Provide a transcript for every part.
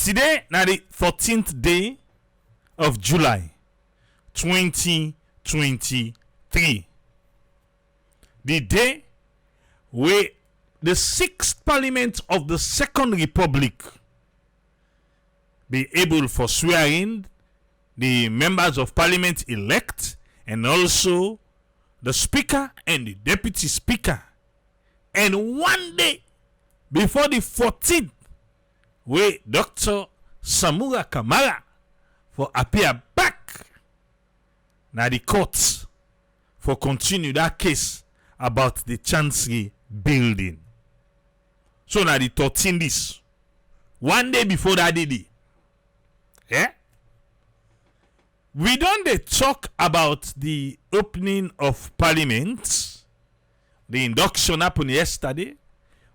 Today, na the 14th day of July, 2023. The day where the 6th Parliament of the Second Republic be able for swearing the members of Parliament elect and also the Speaker and the Deputy Speaker. And one day before the 14th, where Dr. Samura Kamara for appear back na the court for continue that case about the Chancery building. So na the 13 this. One day before that day. Yeah? We don't talk about the opening of Parliament. The induction happened yesterday.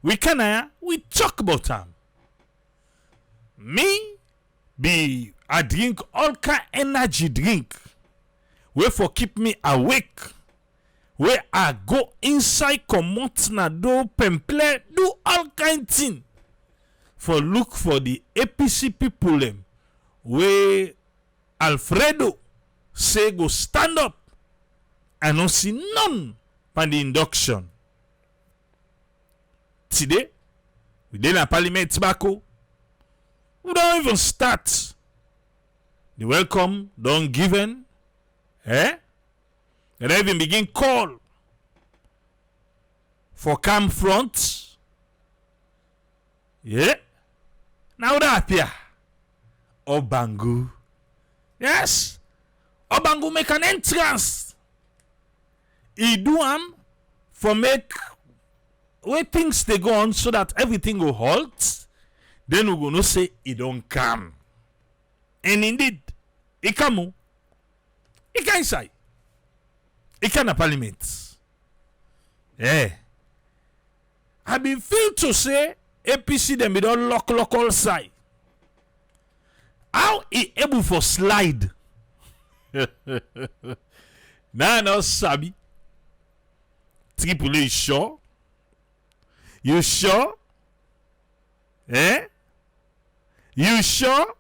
We talk about them. Me I drink all kind energy drink. Where for keep me awake. Where I go inside, comot na do pemple, do all kind thing. For look for the APC people them. Where Alfredo say go stand up. And don't see none on the induction. Today, we did a parliament tobacco. We don't even start. The welcome don't given. They don't even begin call for camp front. Yeah. Now that appear. Obangu. Yes. Obangu make an entrance. He do for make where things they go on so that everything will halt. Then we're gonna say he don't come. And indeed, he come. He can inside. He can a parliament. Yeah. I been feel to say APC them be don't lock all side. How he able for slide? Nah, no sabi. Triple is sure. You sure? Eh? You sure?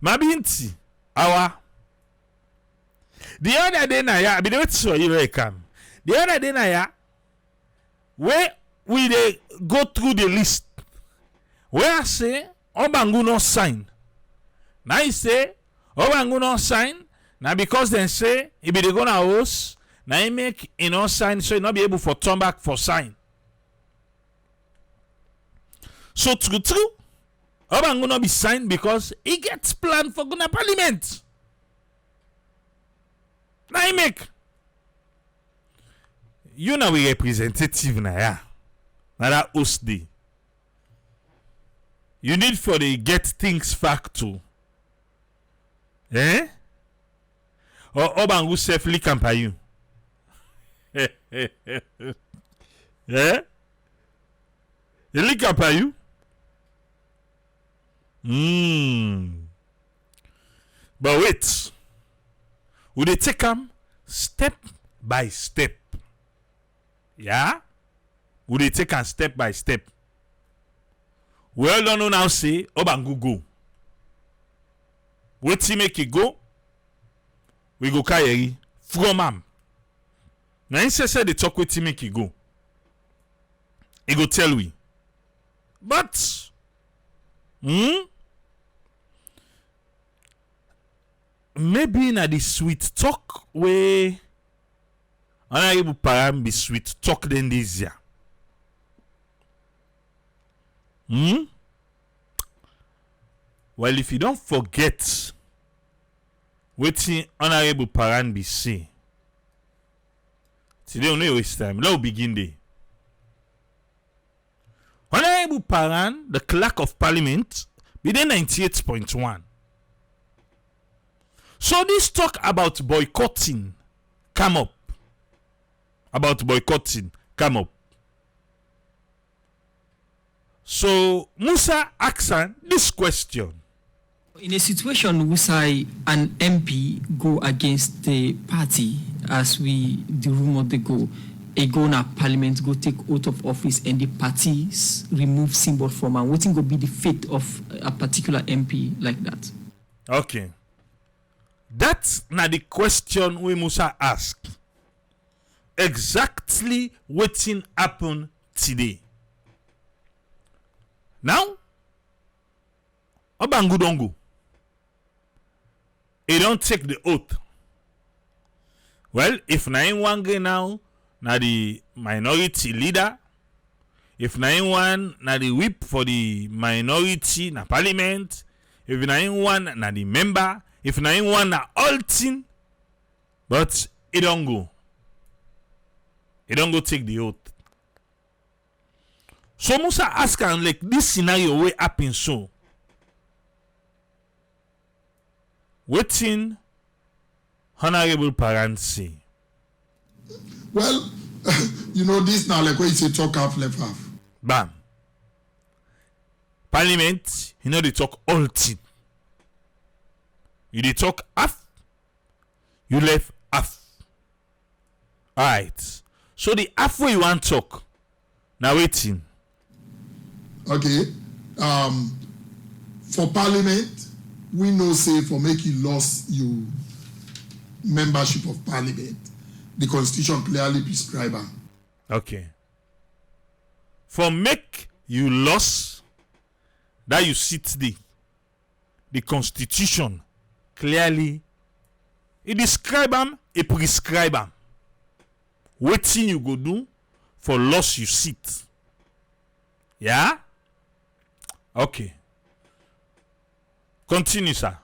Mabinti, awa. The other day na ya, I be wait so you come. The other day na ya, where we dey go through the list. Where I say Obangu no sign. Now he say Obangu no sign. Now because they say he be the gonna host. Now he make no sign, so he not be able for turn back for sign. So true, Obangu not be signed because he gets planned for gonna parliament. Now he make. You know we representative na ya. Now that host day. You need for the get things fact too. Eh? Or Obangu safely campaign you. Eh? You look up at you? But wait. Would they take them step by step? Yeah? Would they take them step by step? Well, don't know now say Obangu go. Wait till make it go. We go carry from am. Now he say they talk with him make it go. He go tell we. But maybe na the sweet talk way Honorable Param be sweet talk then this year. Well, if you don't forget waiting Honorable Paran be say today only waste time. Let's begin day. Honorable Paran, the clerk of parliament, be the 98.1. So this talk about boycotting come up. So Musa asks this question. In a situation where an MP go against the party, as the rumor they go, go na parliament go take oath of office and the parties remove symbol from am, wetin go be the fate of a particular MP like that? Okay. That's not the question we Musa ask. Exactly wetin happen today. Now, Obangu don't go. He don't take the oath. Well, if na him wan go now, na the minority leader. If na him wan, na the whip for the minority na parliament. If na him wan, na the member. If na him wan, na all thing. But he don't go. He don't go take the oath. So Musa ask am like this scenario wey happen so. Wetin honorable parents say? Well, this now like what you say talk half left half. Bam. Parliament, they talk all thing. You dey talk half, you left half. Alright. So the half way you want talk, now waiting. Okay. For parliament, we know say for make you lost your membership of parliament, the constitution clearly prescribe am. Okay. For make you lost that you sit the constitution clearly it describe am, it prescribe am. Wetin you go do for loss you sit. Yeah? Okay. Continue, sir.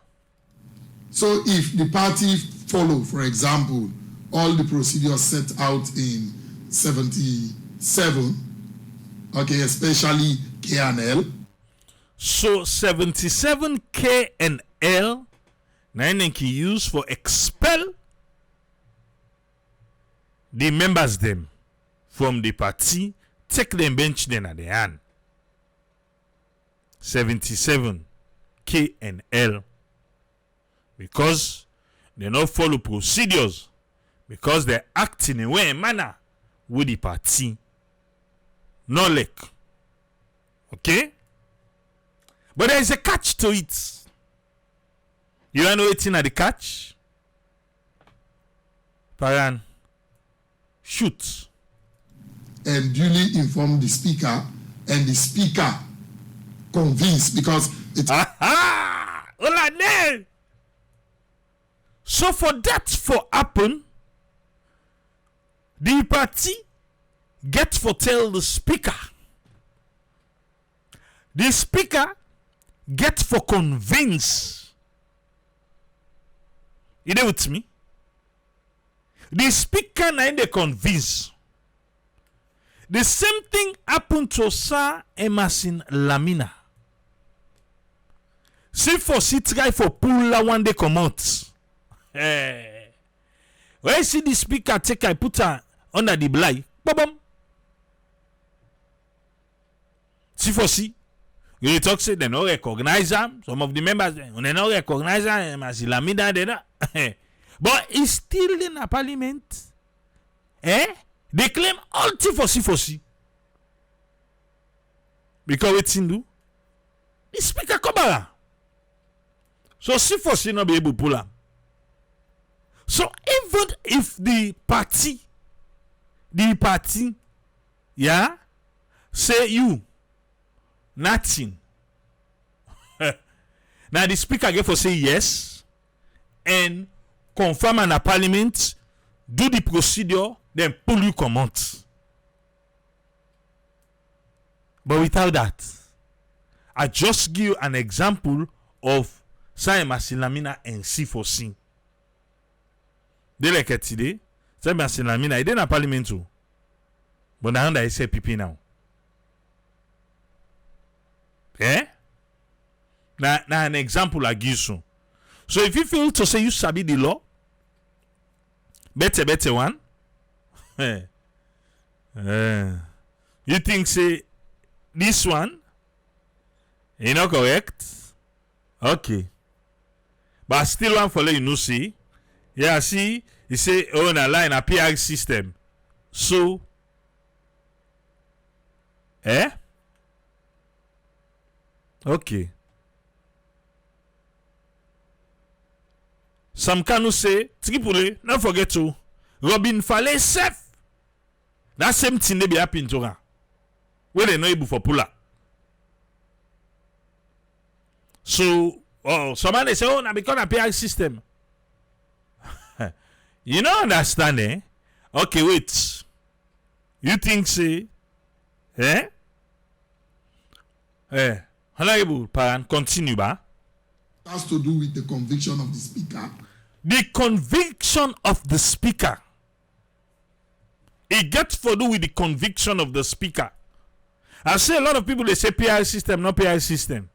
So if the party follow, for example, all the procedures set out in 77, okay, especially K and L. So 77 K and L, na can use for expel the members them from the party, take them bench them at the hand. 77 K and L, because they not follow procedures, because they act in a way and manner with the party. No like. Okay? But there is a catch to it. You want to know what's in the catch? Paran, shoot. And duly inform the speaker, and the speaker convinced because it's. Aha! Hola, ne! So for that for happen, the party get for tell the speaker. The speaker get for convince. You there with me? The speaker na in the convince. The same thing happened to Sir Emerson Lamina. See for sit try for pull la one day come out. When you see the speaker take I put her under the blind. Bam. See for see. You talk say they don't recognize them. Some of the members they don't recognize them as Lamina they but he's still in a parliament. They claim all for see. Because wetin do? The speaker come back. So C4C not be able to pull am. So even if the party, yeah, say you nothing. Now the speaker get for say yes and confirm in a parliament, do the procedure, then pull you come out. But without that, I just give you an example of Saima Silamina and C4C. They like it today. Saima Silamina, they na parliament too. But now I say PP now. Now an example I give you. So if you feel to say you sabi the law, better one. You think say this one you not correct? Okay. But still one follow you see. Yeah, see, he say oh na line a PR system. So Eh? Okay. Some can say, Tripoli, don't forget to Robin Fale safe. That same thing they be happening to her. Where they know able for puller. So, somebody say, oh, now because a PI system. You don't understand, eh? Okay, wait. You think, say, eh? Honorable Paran, continue, ba? It has to do with the conviction of the speaker. The conviction of the speaker. It gets to do with the conviction of the speaker. I say a lot of people, they say PI system, not PI system.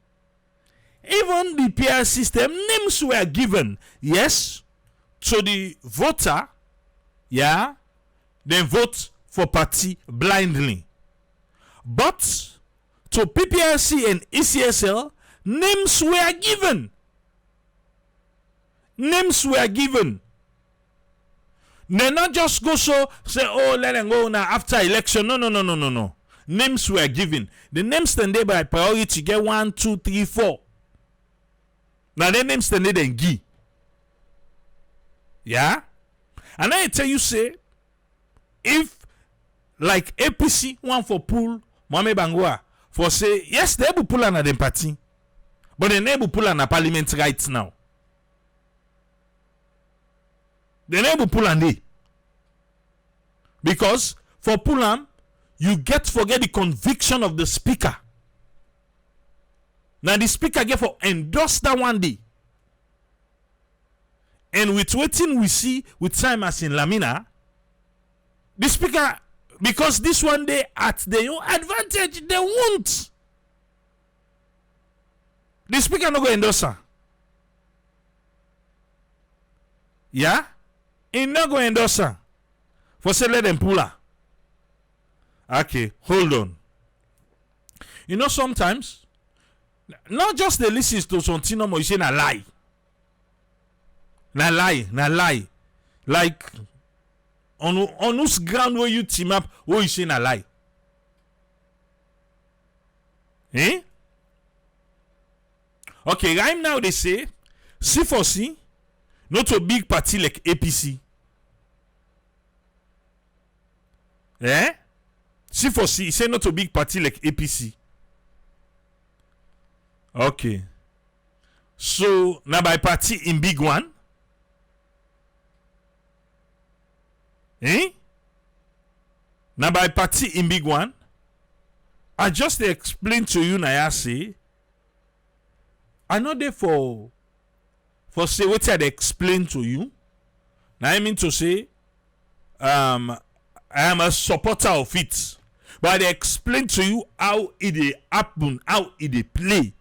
Even the PI system, names were given, yes, to the voter, yeah, then vote for party blindly. But to PPRC and ECSL, names were given. Names were given. They not just go so say, oh, let them go now after election. No. Names were given. The names stand by priority get 1, 2, 3, 4. Now the names stand then give. Yeah? And I tell you, say, if like APC one for pull Mohamed Bangwa for say, yes, they will pull another party, but they never pull an parliament right now. They never pull on day. Because for Pulam, you get to forget the conviction of the speaker. Now the speaker get for endorse that one day. And with waiting we see with time as in Lamina, the speaker, because this one day at their own advantage, they won't. The speaker not go endorse her. Yeah? He not go endorse her. For say let them pull her. Okay, hold on. You know sometimes, not just the listen to something no more, you say na lie. Na lie. Like on whose ground where you team up, where you say na lie. Eh? Okay, right now they say C4C, not a big party like APC. Eh? C4C, he say not a big party like APC. Okay. So, now by party in big one. Eh? Now by party in big one. I just explain to you now, I say. I know they for say what I explain to you. Now I mean to say, I am a supporter of it. But I explain to you how it happen, how it play.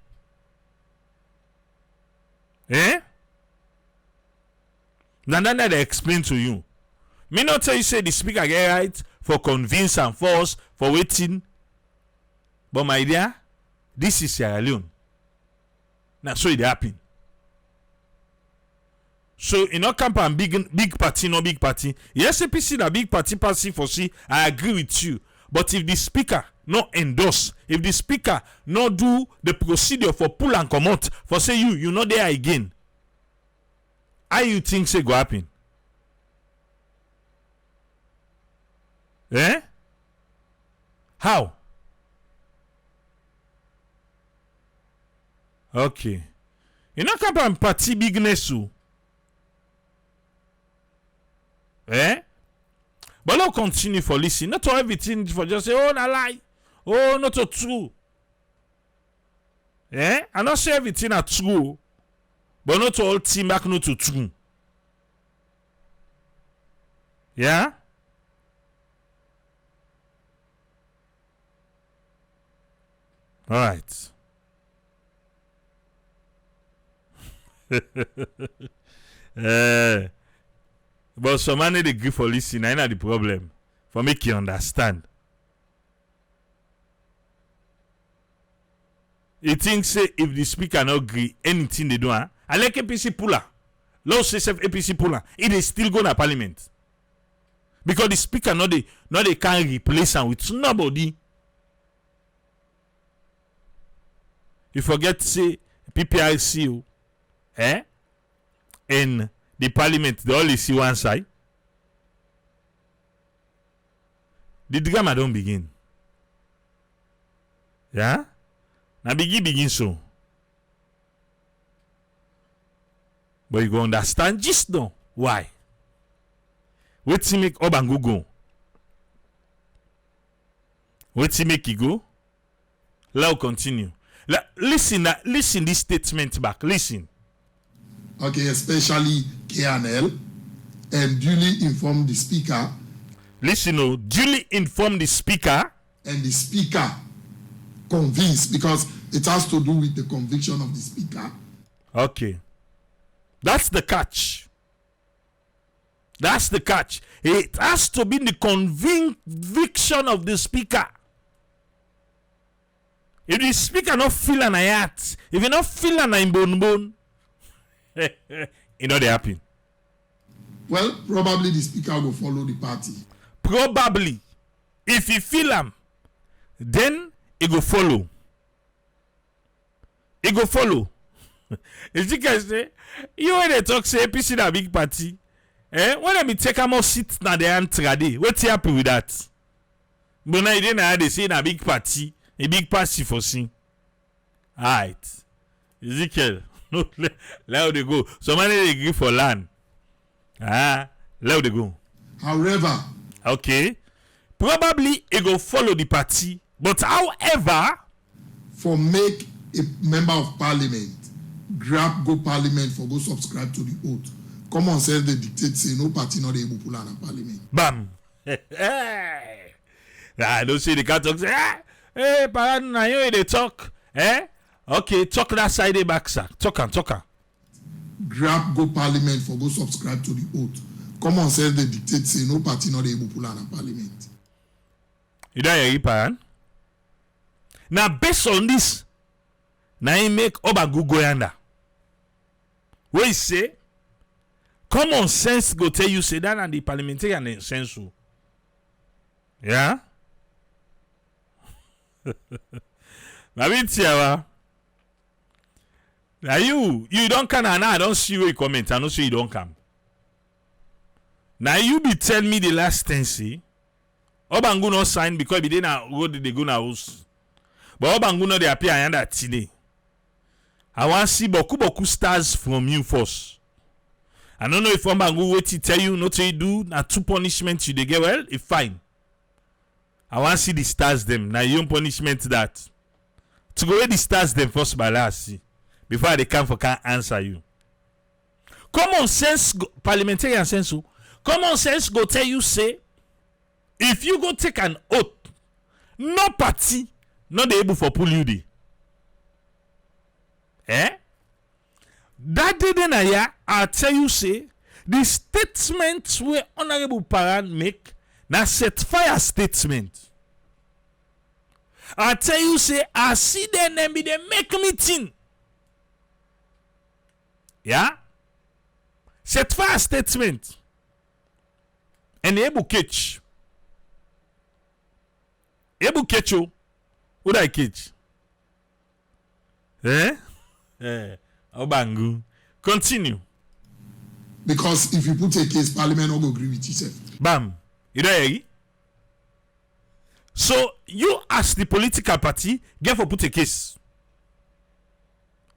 Eh? Now that I explain to you. Me not tell you say the speaker get right for convince and force for waiting. But my dear, this is Sierra Leone. Now so it happen. So in our camp and big party, no big party. Yes, APC na big party passing for see. I agree with you. But if the speaker not endorse, if the speaker not do the procedure for pull and come out, for say you not there again, how you think say go happen? Eh? How? Okay. You know camp and party bigness. Eh? But don't continue for listening. Not to everything for just say, oh, na lie. Oh, not to true. Eh? I not say everything are true. But not to all team back not to true. Yeah? Alright. But some man they agree for listening. I know the problem. For make you understand. He thinks say if the speaker not agree anything they do, I like APC puller. Law says APC puller. It is still going to parliament. Because the speaker not they can replace him with nobody. You forget to say PPRC, in the parliament, they only see one side. The drama don't begin. Yeah? Now begin so. But you go understand just now why. What's make Obangu go? What's make he go? Let us continue. Listen this statement back. Listen. Okay, especially KNL, and duly inform the speaker. Listen, duly inform the speaker. And the speaker convinced, because it has to do with the conviction of the speaker. Okay. That's the catch. That's the catch. It has to be the conviction of the speaker. If the speaker not feel an ayat, if you not feel an bone, you know they happen. Well, probably the speaker will follow the party. Probably. If he feel them, then he go follow. He go follow. If you guys say, you when they talk say APC na big party, when they take a more seat na the antrade, what's happy with that? But now they say na big party, a big party for sin. Alright. Ezekiel, no, let they go. So many they give for land. Let they go. However, okay, probably he go follow the party, but however, for make a member of parliament grab go parliament for go subscribe to the oath. Common sense they dictate say no party not able to pull out a parliament. Bam. I don't see the cat talk say, hey, parad na you they talk. Okay, talk that side the back, sir. Talk. Grab go parliament for go subscribe to the oath. Common sense they dictate say no party not able to pull out a parliament. You don't hear it, Paran? Now, based on this, now he make Obangu go yonder. Where he say, common sense go tell you say that and the parliamentarian sense. Yeah? Now you don't come and I don't see where you comment. I don't see you don't come. Now you be tell me the last thing, see? Obangu no sign because they go na house. But Obangu no they appear under today. I want to see boku stars from you first. I don't know if Obangu wait to tell you not to do na two punishments you they get well, it's fine. I want to see the stars them. Now you punishment that. To go the stars them first by last see. Before they come for can answer you. Common sense parliamentarian sense. Common sense go tell you say if you go take an oath, no party not able for pull you there. That day then I tell you say the statement where Honorable Paran make na set fire statement. I tell you say I see them and be they make meeting. Yeah? Set fire statement. And able catch. Able catch you. Who I catch? Obangu. Continue. Because if you put a case, parliament will agree with yourself. Bam. You know hear? So you as the political party get for put a case.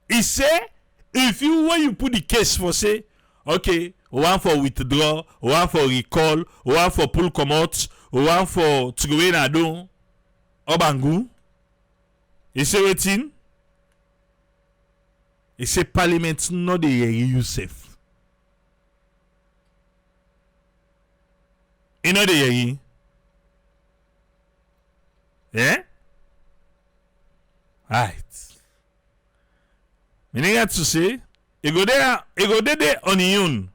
He say if you when you put the case for say okay, one for withdraw, one for recall, one for pull come out, one for to go in and do Obangu. He say wetin? He say parliament not dey hear you safe. You know dey hear you? Right. Meaning to say, he go there on his own.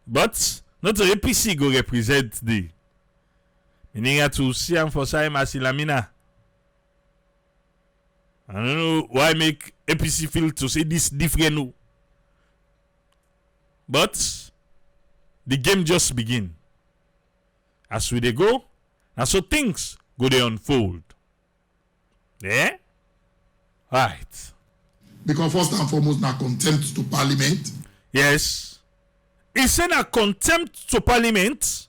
But not the APC go represent the. Meaning to see him for Saim Asilamina. I don't know why make APC feel to say this different. But the game just begin. As we they go, and so things go they unfold. Yeah? Right. Because first and foremost, na contempt to parliament. Yes. He said a contempt to parliament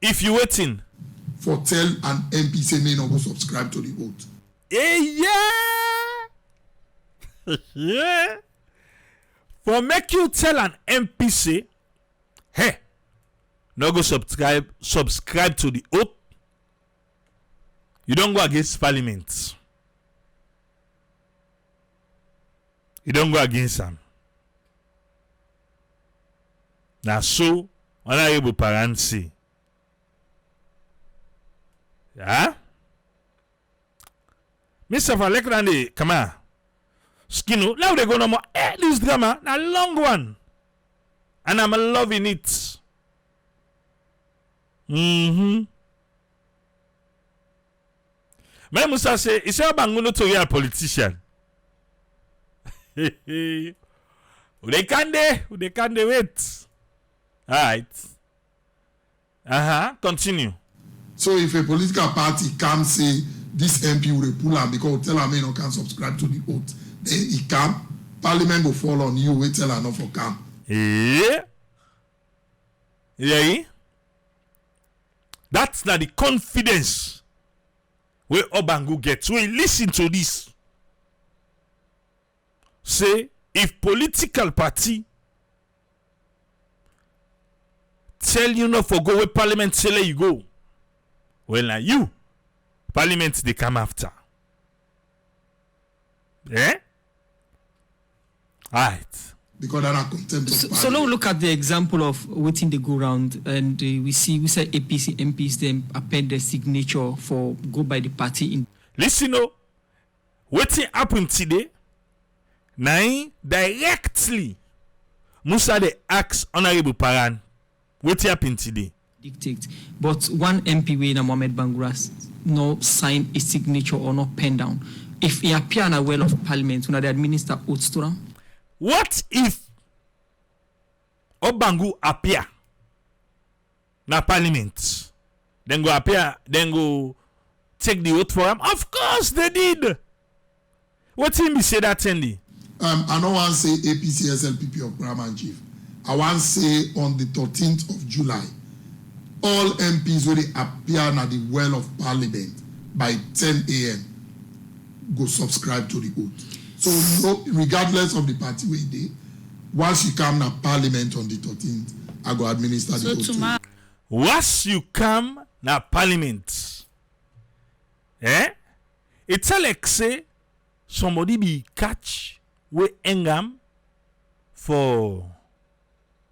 if you waiting. For tell an MP say may not go subscribe to the vote. Yeah. Yeah. For make you tell an MP say, hey, no go subscribe to the oath. You don't go against parliament. You don't go against them. Now so honorable parents say. Yeah? Mr. Falekland, come on. Skino, now they go no more. This drama, a long one. And I'm loving it. Madam Musa say, is your banguno to real politician? They can wait. Alright. Continue. So if a political party can say this MP will pull am because tell am no can subscribe to the oath, then he can. Parliament will fall on you. We tell her not for come. Yeah. Yeah. That's not the confidence where Obangu gets. We listen to this. Say if political party tell you not for go where parliament say let you go. Well, now you, parliament, they come after. Yeah? Alright. Because they're not contempt. So now look at the example of waiting the go round, and we say APC MPs them append their signature for go by the party in. Listen, waiting happen today. Now directly, Musa they ask Honorable Paran, waiting happen today. Dictate, but one MP way na Mohamed Bangura no sign a signature or no pen down. If he appear in a well of parliament, when they administer oaths to them. What if Obangu appear na parliament? Then go appear, then go take the oath for him? Of course they did. What him be say that Andy? I don't want to say APC SLPP of Grammar Chief. I want to say on the 13th of July. All MPs when they appear at the well of parliament by 10 a.m. go subscribe to the oath. So no, regardless of the party where they, once you come to parliament on the 13th, I go administer the oath. Once you come na parliament, it's like say somebody be catch we engam for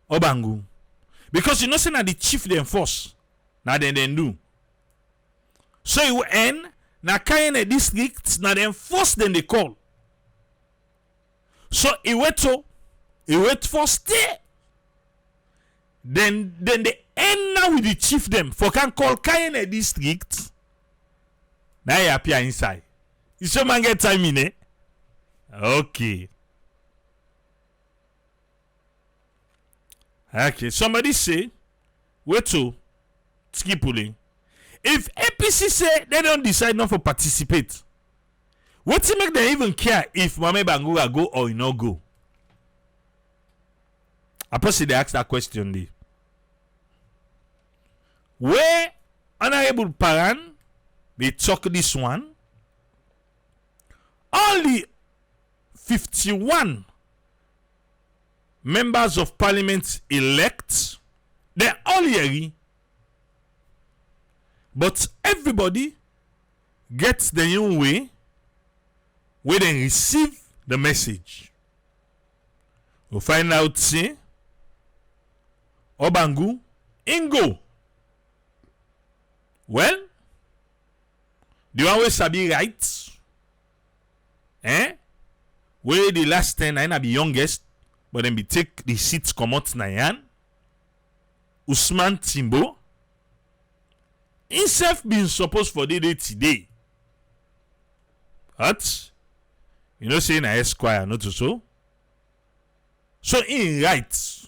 Obangu. Because you know say na the chief them force. Na then do. So you end na Kayene district na them force then they call. So he wait for stay. Then they end now with the chief them for can call Kayene district. Now you appear inside. You show man get time in Okay. Okay, somebody say, wait to skipuli. If APC say they don't decide not to participate, what to make them even care if Mohamed Bangura go or you not go? I personally they ask that question there. Where Honorable Paran they talk this one, only 51 members of parliament elect, they're all hearing, but everybody gets the new way where they receive the message. We'll find out, say, Obangu, Ingo. Well, the one way sabi right, where the last 10 I be youngest, but then be take the seats come out Nayan, Usman Timbo, himself being supposed for the day today. But you know saying a Esquire not so. So in right.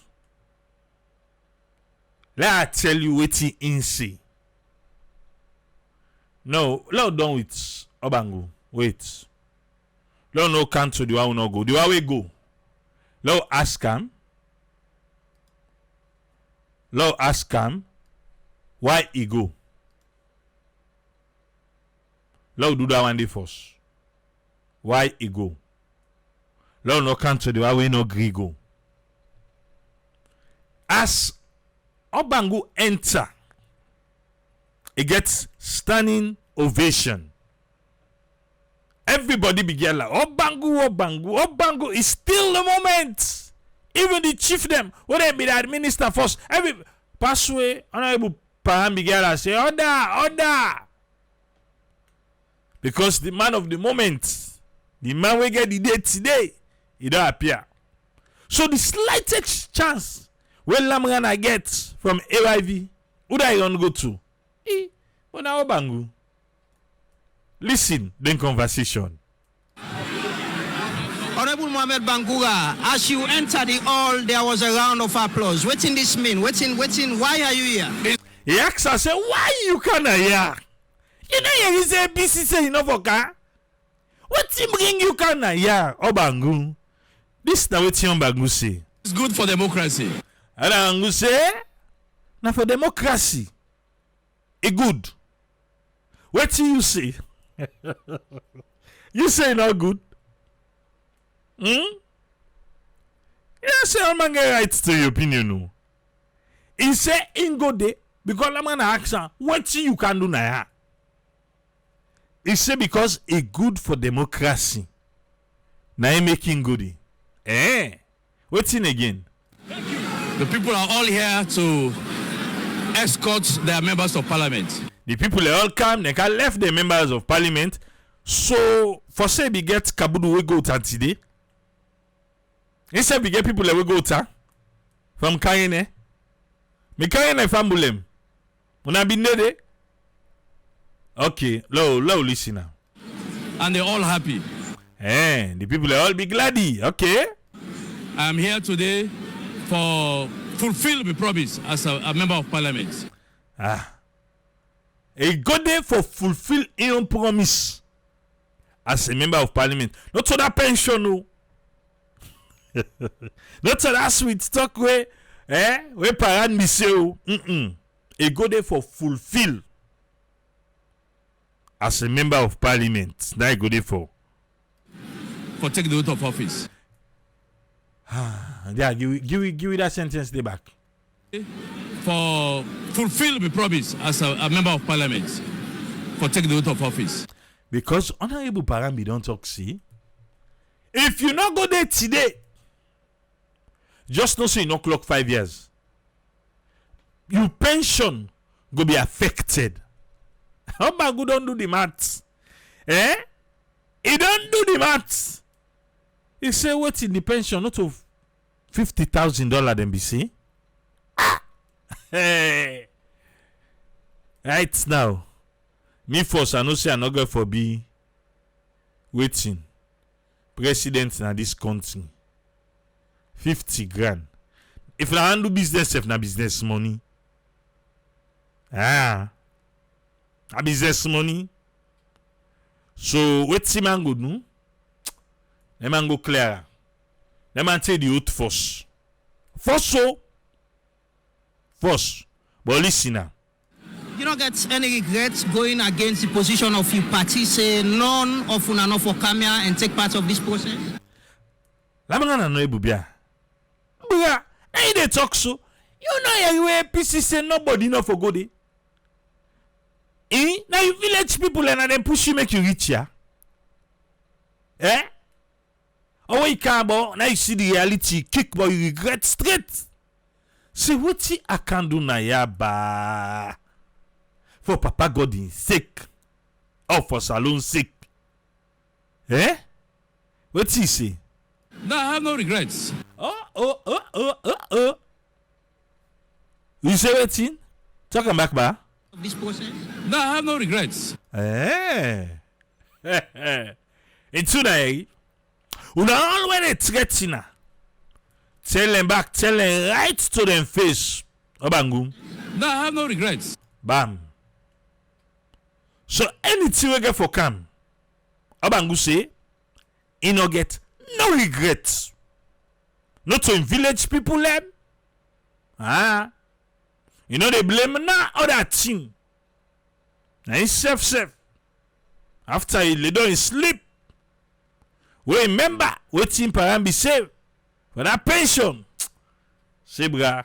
Let I tell you what he in say. No, loud down with Obangu. Wait. Let no cancel the one no go. The one we go. Let ask him. Let ask him why he go. Let do that one day first. Why he go? Let no cancel the one we no agree go. As Obangu enter, he gets standing ovation. Everybody began like, Obangu is still the moment. Even the chiefdom, when they be the minister first, every passway, honorable Paham began to say, order. Because the man of the moment, the man we get the date today, he don't appear. So the slightest chance when Lamrana gets from AYV, who do I want to go to? Obangu. Listen, then conversation. Honorable Mohamed Bangura, as you enter the hall, there was a round of applause. What in this mean? Waiting, why are you here? He asks us, why you can't here? You know here is APC say you know for car? What him bring you can't here? Obangu. This na what Obangu say. It's good for democracy. And Obangu say, now for democracy, it good. What do you say? You say not good? You say I'm going to right to your opinion. No. He say in go there because I'm going to ask him, what you can do now? He say because it good for democracy. Now he making good. What's in again? The people are all here to escort their members of parliament. The people they all come, they can left the members of parliament. So for say we get Kabudu we go to today. Instead we get people that we go to from Kayene. Me Kayene famulem. Una been there? Okay, low listen now. And they're all happy. The people they all be glady. Okay. I am here today for fulfill my promise as a member of parliament. He go there for fulfill his promise as a member of parliament. Not to that pension, no. Not to that sweet talk where, where parent me say, He go there for fulfill as a member of parliament. That he go there for take the oath of office. Yeah, give that sentence there back. For fulfill my promise as a member of parliament. For take the oath of office. Because Honorable Parambi don't talk, see. If you not go there today, just know so you not clock 5 years. Your pension go be affected. How about go don't do the maths? He don't do the maths. He say what in the pension not of $50,000 then be see. Hey. Right now, me first I know say I not going for be waiting president in this country 50 grand. If I do business, if na business money, a business money. So what man go do? Them man go clear. Them man take the oath first. First. But listen now. You don't get any regrets going against the position of your party, say none of una no for come here and take part of this process? Lamana no ebubia. Buya, now they talk so. You know your APC say nobody no for go there. Now you village people and then push you make you rich here. Oh, you can't now you see the reality, kick but you regret straight. See what I can do now, ya ba. For Papa God in sake. Or for Salon sake. What he say? No, I have no regrets. You say what thing? Talking back, ba? This process? No, I have no regrets. It's today. Una already threatening. Tell them back, tell them right to them face. Obangu. No, I have no regrets. Bam. So anything we get for come. Obangu say, he no get no regrets. Not to village people them. You know they blame na other thing. Now he safe. After he lay down in sleep. We remember waiting for him be saved for that pension. Say bra.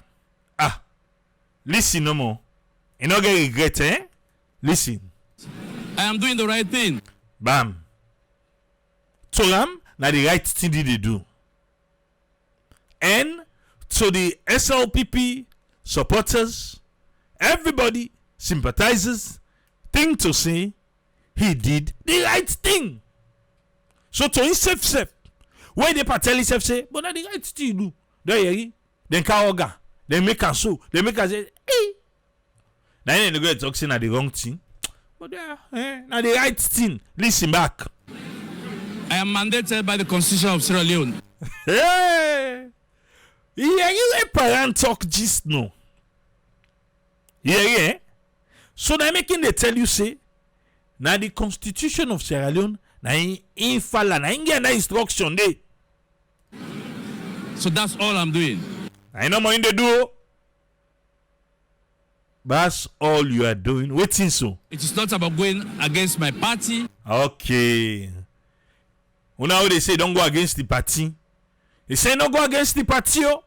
Listen no more. You no get regret, eh? Listen. I am doing the right thing. Bam. Tolam na the right thing they do. And to the SLPP supporters, everybody sympathizes, think to say he did the right thing. So to him safe. When they tell himself say, but that's the right thing you do. Then kaoga, then make a show, then make a say, hey. Now you go talk saying the wrong thing. But now the right thing. Listen back. I am mandated by the Constitution of Sierra Leone. Hey. Yeah, you a parent talk just no. Yeah. So they making they tell you say, now the Constitution of Sierra Leone, now in falla, now in get instruction day. So that's all I'm doing. I know more in the do. That's all you are doing. Waiting so. It is not about going against my party. Okay. Well, now they say don't go against the party. They say no go against the party. Oh.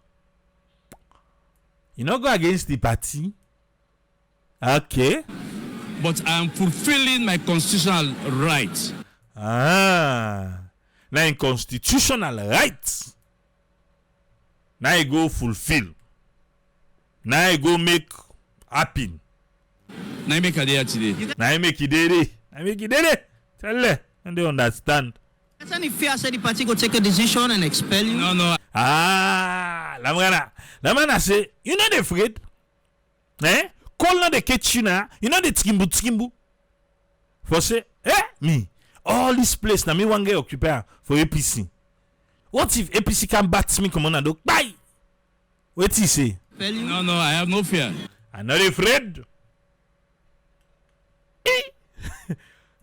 You not go against the party. Okay. But I am fulfilling my constitutional rights. Now in constitutional rights. Now you go fulfill. Now you go make happen. Now you make a day today. Now you make it day. Tell them and they understand. Is any fear say the party go take a decision and expel you? No. Lamana say, you know they afraid? Call not the catch you now. You know the tkimbu. For say, me. All this place na me one get occupy for APC. What if APC can bat me come on and do bye? What he say? No, I have no fear. I'm not afraid.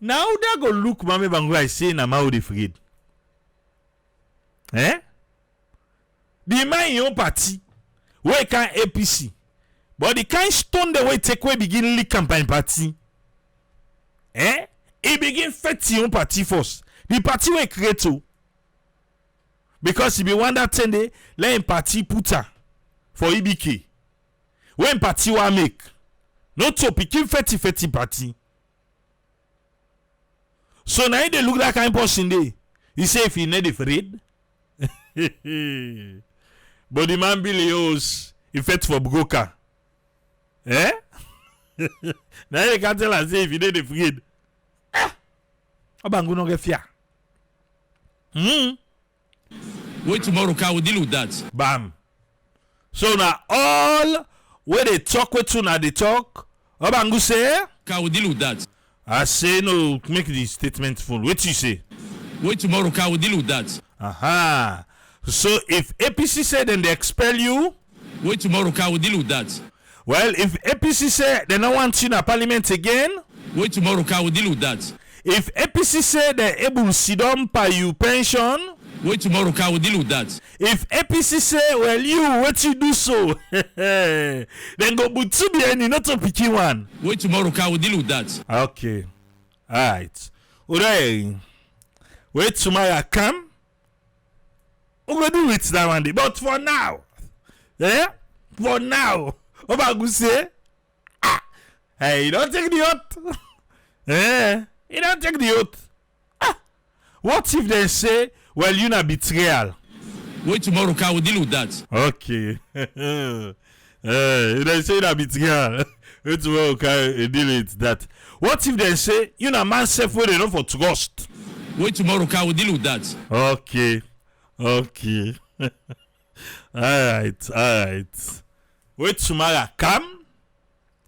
Now they go look Mame Bangura say na ma they afraid. The man in your party, where can APC? But the kind stone the way take away begin leak campaign party. He begin fight your party first. The party will create too. Because he be one that 10 day, let him party puta for EBK. When party will make, not to pick 50 party. So now they look like I'm person day. He say if he not afraid. But the man Leone's he fed for broker. Now you can tell us if he not afraid. Abangu no get fear. Wait tomorrow, can we deal with that? Bam. So now all where they talk with you now they talk. Abangu say, can we deal with that? I say no, make the statement full. What you say? Wait tomorrow, can we deal with that? Aha. So if APC say then they expel you. Wait tomorrow, can we deal with that? Well, if APC say they don't want you in a parliament again. Wait tomorrow, can we deal with that? If APC say they're able to sit down pay you pension. Wait tomorrow, can we deal with that? If APC say, well, you, what you do so? Then go but to be any not to pick one. Wait tomorrow, can we deal with that? Okay. Alright. Alright. Wait tomorrow come. We're going to do it that one day. But for now. For now. What about you say? Hey, you don't take the oath. You don't take the oath. What if they say, well, you not betrayal? Wait tomorrow, can we deal with that? Okay. They say that betrayal. Wait tomorrow, can we deal with that? What if they say, you not man self where they know for trust? Wait tomorrow, can we deal with that? Okay. Alright. Wait tomorrow come.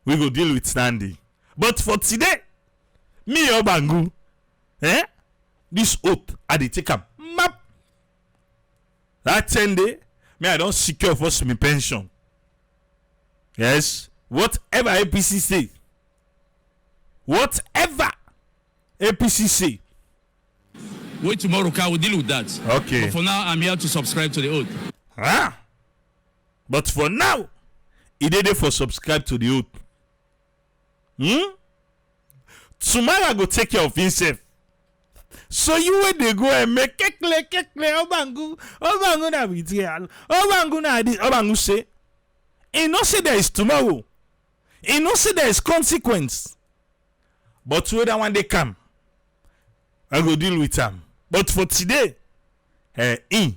We go deal with Sandy. But for today, me Obangu, this oath I dey take up map. That 10 day, me I don't secure first me pension. Yes, whatever APC say, Wait tomorrow, I will deal with that. Okay. But for now, I'm here to subscribe to the oath. Ah. But for now, he did it for subscribe to the oath. Tomorrow I go take care of himself. So you when they go and make kekle obangu na video. Obangu na this. Obangu say, he no say there is tomorrow. He no say there is consequence. But whether one day come, I go deal with him. But for today, you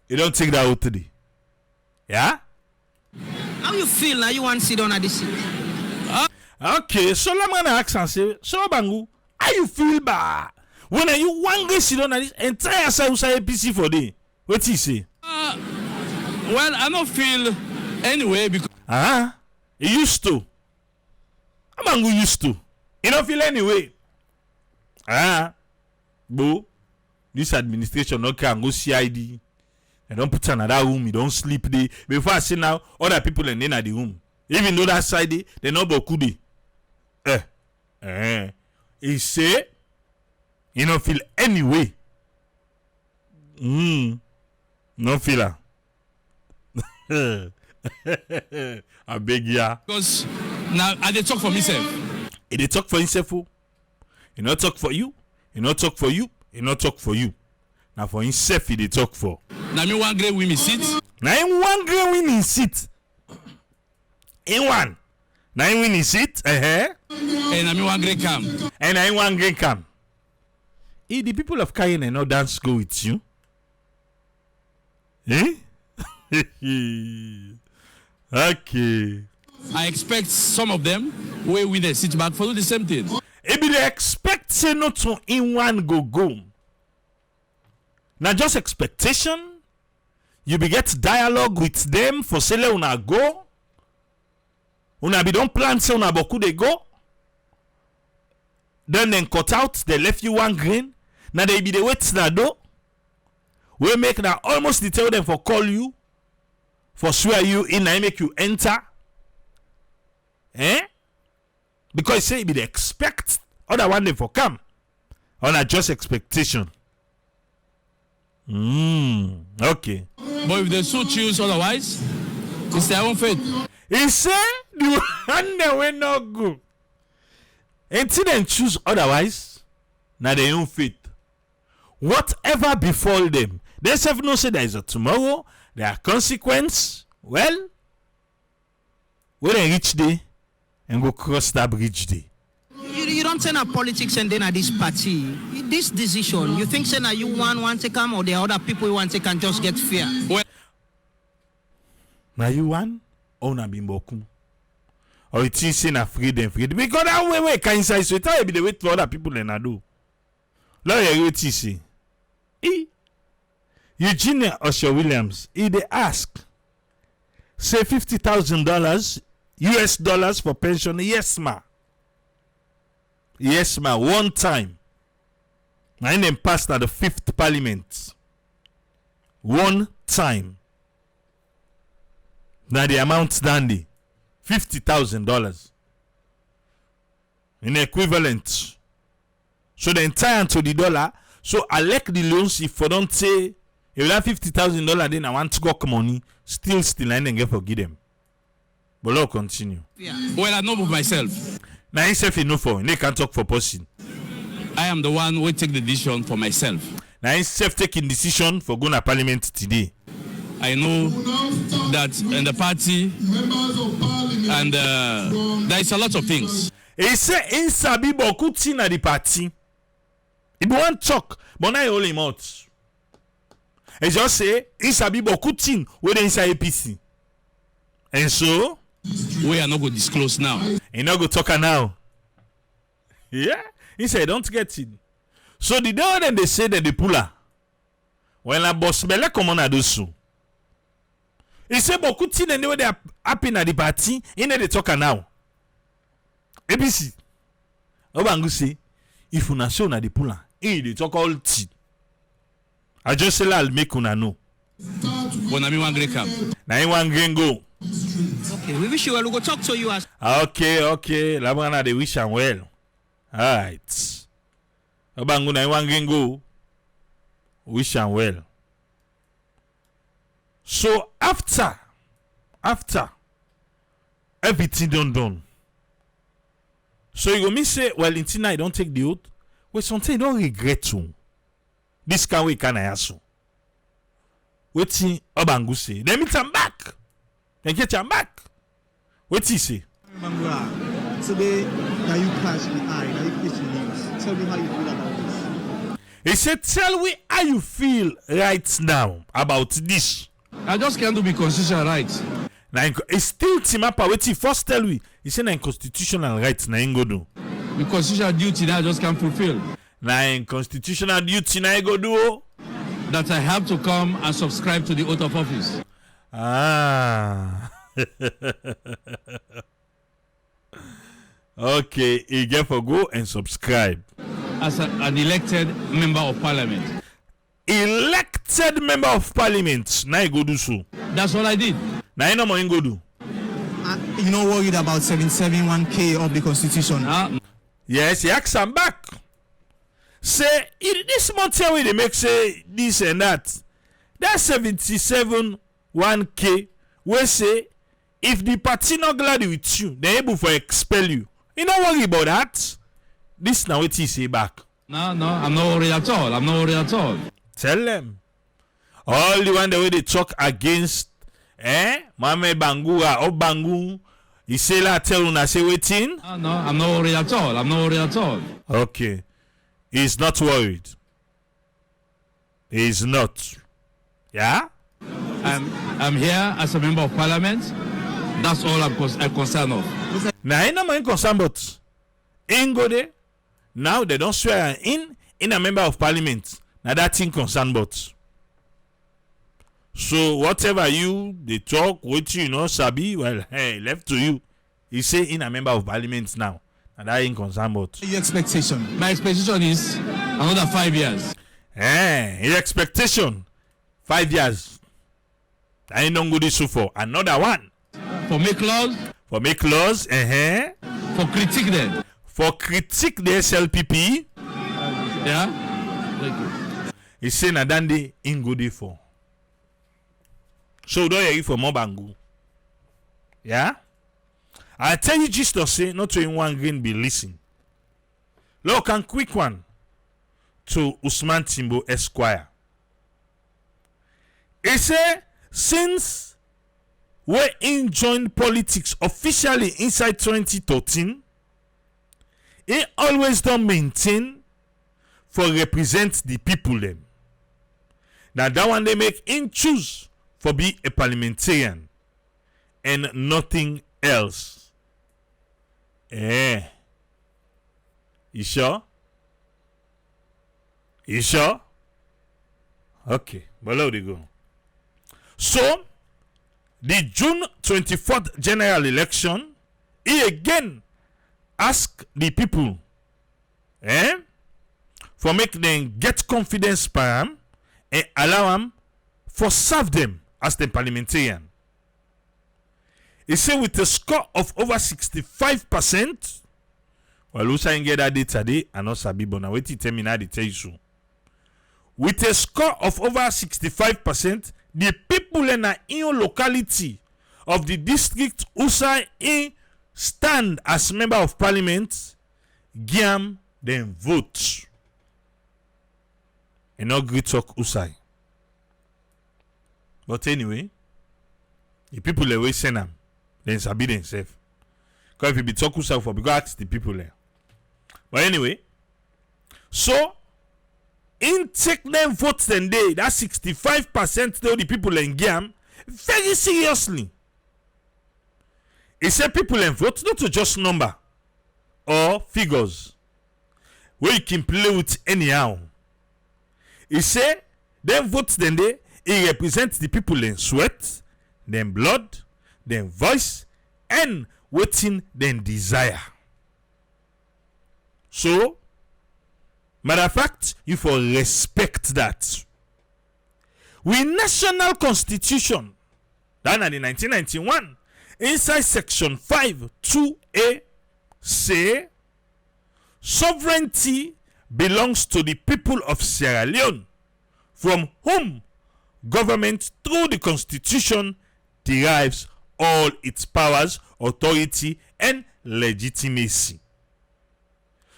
don't take that out today. Yeah? How you feel now you want to sit down at this seat? Okay, so I'm gonna ask and say, so Bangu, how you feel bad? When are you one day sit down at this entire South APC for day? What you say? Well, I don't feel anyway because he used to. Bangu used to. You don't feel anyway. Boo, this administration no can go CID. I don't put another room, you don't sleep there. Before I say now, other people are in the room. Even though that side they no boku there. He say, you don't feel anyway. No feel I beg ya. because now I dey talk for myself. He dey talk for himself. He not talk for you. He not talk for you. He not talk for you. Now for himself he dey talk for. Now me one great women sit. Now in one great winning seat. In one. Now in winning seat. And I me one great cam. And I one great cam. If the people of Cayenne and no dance go with you. Okay. I expect some of them where we they sit back for do the same thing. If they expect say not to in one go. Now just expectation. You be get dialogue with them for say una go. Una be don't plan say una boku they go. Then cut out, they left you one green. Now they be the wait na do. We make now almost tell them for call you. For swear you in and make you enter. Because say it be the expect other one day for come. On a just expectation. Okay. But if they so choose otherwise, it's their own fate. He say the one that will not go. Until they choose otherwise, now their own fate. Whatever befall them, they self no say there is a tomorrow, there are consequence. Well, when they reach there and go cross that bridge there. You don't turn up politics and then at this party. This decision, you think say now you want to come or the other people you want to can just get fear? Well, now you want or na bimboku? Or it is saying freedom. Because that way can inside so it be the way for other people and I do. Lawyer what he say? Eugenia Usher Williams, he they ask, say $50,000 US dollars for pension. Yes, ma. Yes, ma. One time. I then passed at the 5th Parliament. One time. Now the amount dandy. $50,000. In equivalent. So the entire to the dollar. So I like the loans if I don't say if that $50,000 then I want to go money, still I didn't get forgive them. But Lord continue. Yeah. well, I know of myself. Now himself enough for they can't talk for person. I am the one who take the decision for myself. Now himself taking decision for going to parliament today. I know that in the party and there is a lot of things. He say in sabi beaucoup thing at the party. He won't talk, but now he hold him out. He just say in sabi beaucoup thing with the inside APC. And so We are not going to disclose now. he not go talk now. Yeah, he said don't get it. So the day when they say that the puller, when la boss belle come on a do so. He say beaucoup thing and they are happy at the party. He need to talk now. APC. Obangu say if una show na the puller, he dey talk all tea. I just say I'll make una know. When I'm in one great camp. Now he one green go. Okay, we wish you well. We go talk to you as Okay. Labrana they wish am well. Alright. Obangu na one green go. Wish am well. So after everything done. So you go me say, well, until I don't take the oath. Well, something you don't regret to. This can we can I ask. Waiting Obangu say. Then meet him back. Then get him back. What he say? Today, now you catch the eye, now you catch the news. Tell me how you feel about this. He said, tell me how you feel right now about this. I just can't do be constitutional right. Now he still team up what he first tell we. He said na constitutional right na go do. The constitutional duty that I just can't fulfill. Na constitutional duty na go do. That I have to come and subscribe to the oath of office. Ah. Okay, you get for go and subscribe. As an elected member of parliament. Elected member of parliament. Now you go do so. That's all I did. Now you know what you go do. You're not worried about 771K of the constitution? Yes, he asks him back. Say, this month here we they make say this and that. That's 77.1K. We say, if the party not glad with you, they're able to expel you. You don't worry about that. This now what he say back. No, I'm not worried at all. Tell them. All the one the way they talk against Mohamed Bangura or Bangu, he say la tell una say waiting. No, I'm not worried at all. Okay. He's not worried. He's not. Yeah? I'm here as a member of parliament. That's all I'm concerned of. Now, I'm not concerned, but in go there. Now they don't swear in a member of parliament. Now that thing concerned, but. So whatever they talk, what you know, Sabi, well, hey, left to you. He say in a member of parliament now. And that ain't concerned, but. Your expectation? My expectation is another 5 years. Your expectation 5 years. I ain't no good issue for another one. For make laws. For critique them. For critique the SLPP. Yeah. Thank you. He say na dande in good for. So don't hear for more bangu. Yeah? I tell you just to say not to in one green be listen. Look and quick one to Usman Timbo Esquire. He say since we in joined politics officially inside 2013, he always don't maintain for represent the people them. Now that one they make him choose for be a parliamentarian and nothing else. You sure? You sure? Okay, below they go. So the June 24th general election, he again ask the people for make them get confidence by him and allow him for serve them as the parliamentarian. He said with a score of over 65%, well, who saying get that data today? I know Sabi, but now wait till tell me now they tell you so. With a score of over 65%, the people in your locality of the district Usai stand as member of parliament, give them vote. And not great talk Usai. But anyway, the people they will send them, then sabi themselves. Because if you be talk Usai for, because ask the people there. But anyway, so in take them votes then day, that 65% tell the people in Giam very seriously. He said people in vote not to just number or figures where you can play with anyhow. He said them votes then day, it represents the people in sweat, them blood, them voice, and waiting them desire. So matter of fact, you for respect that. We national constitution, that in the 1991, inside section 5(2)(a) say sovereignty belongs to the people of Sierra Leone from whom government through the Constitution derives all its powers, authority, and legitimacy.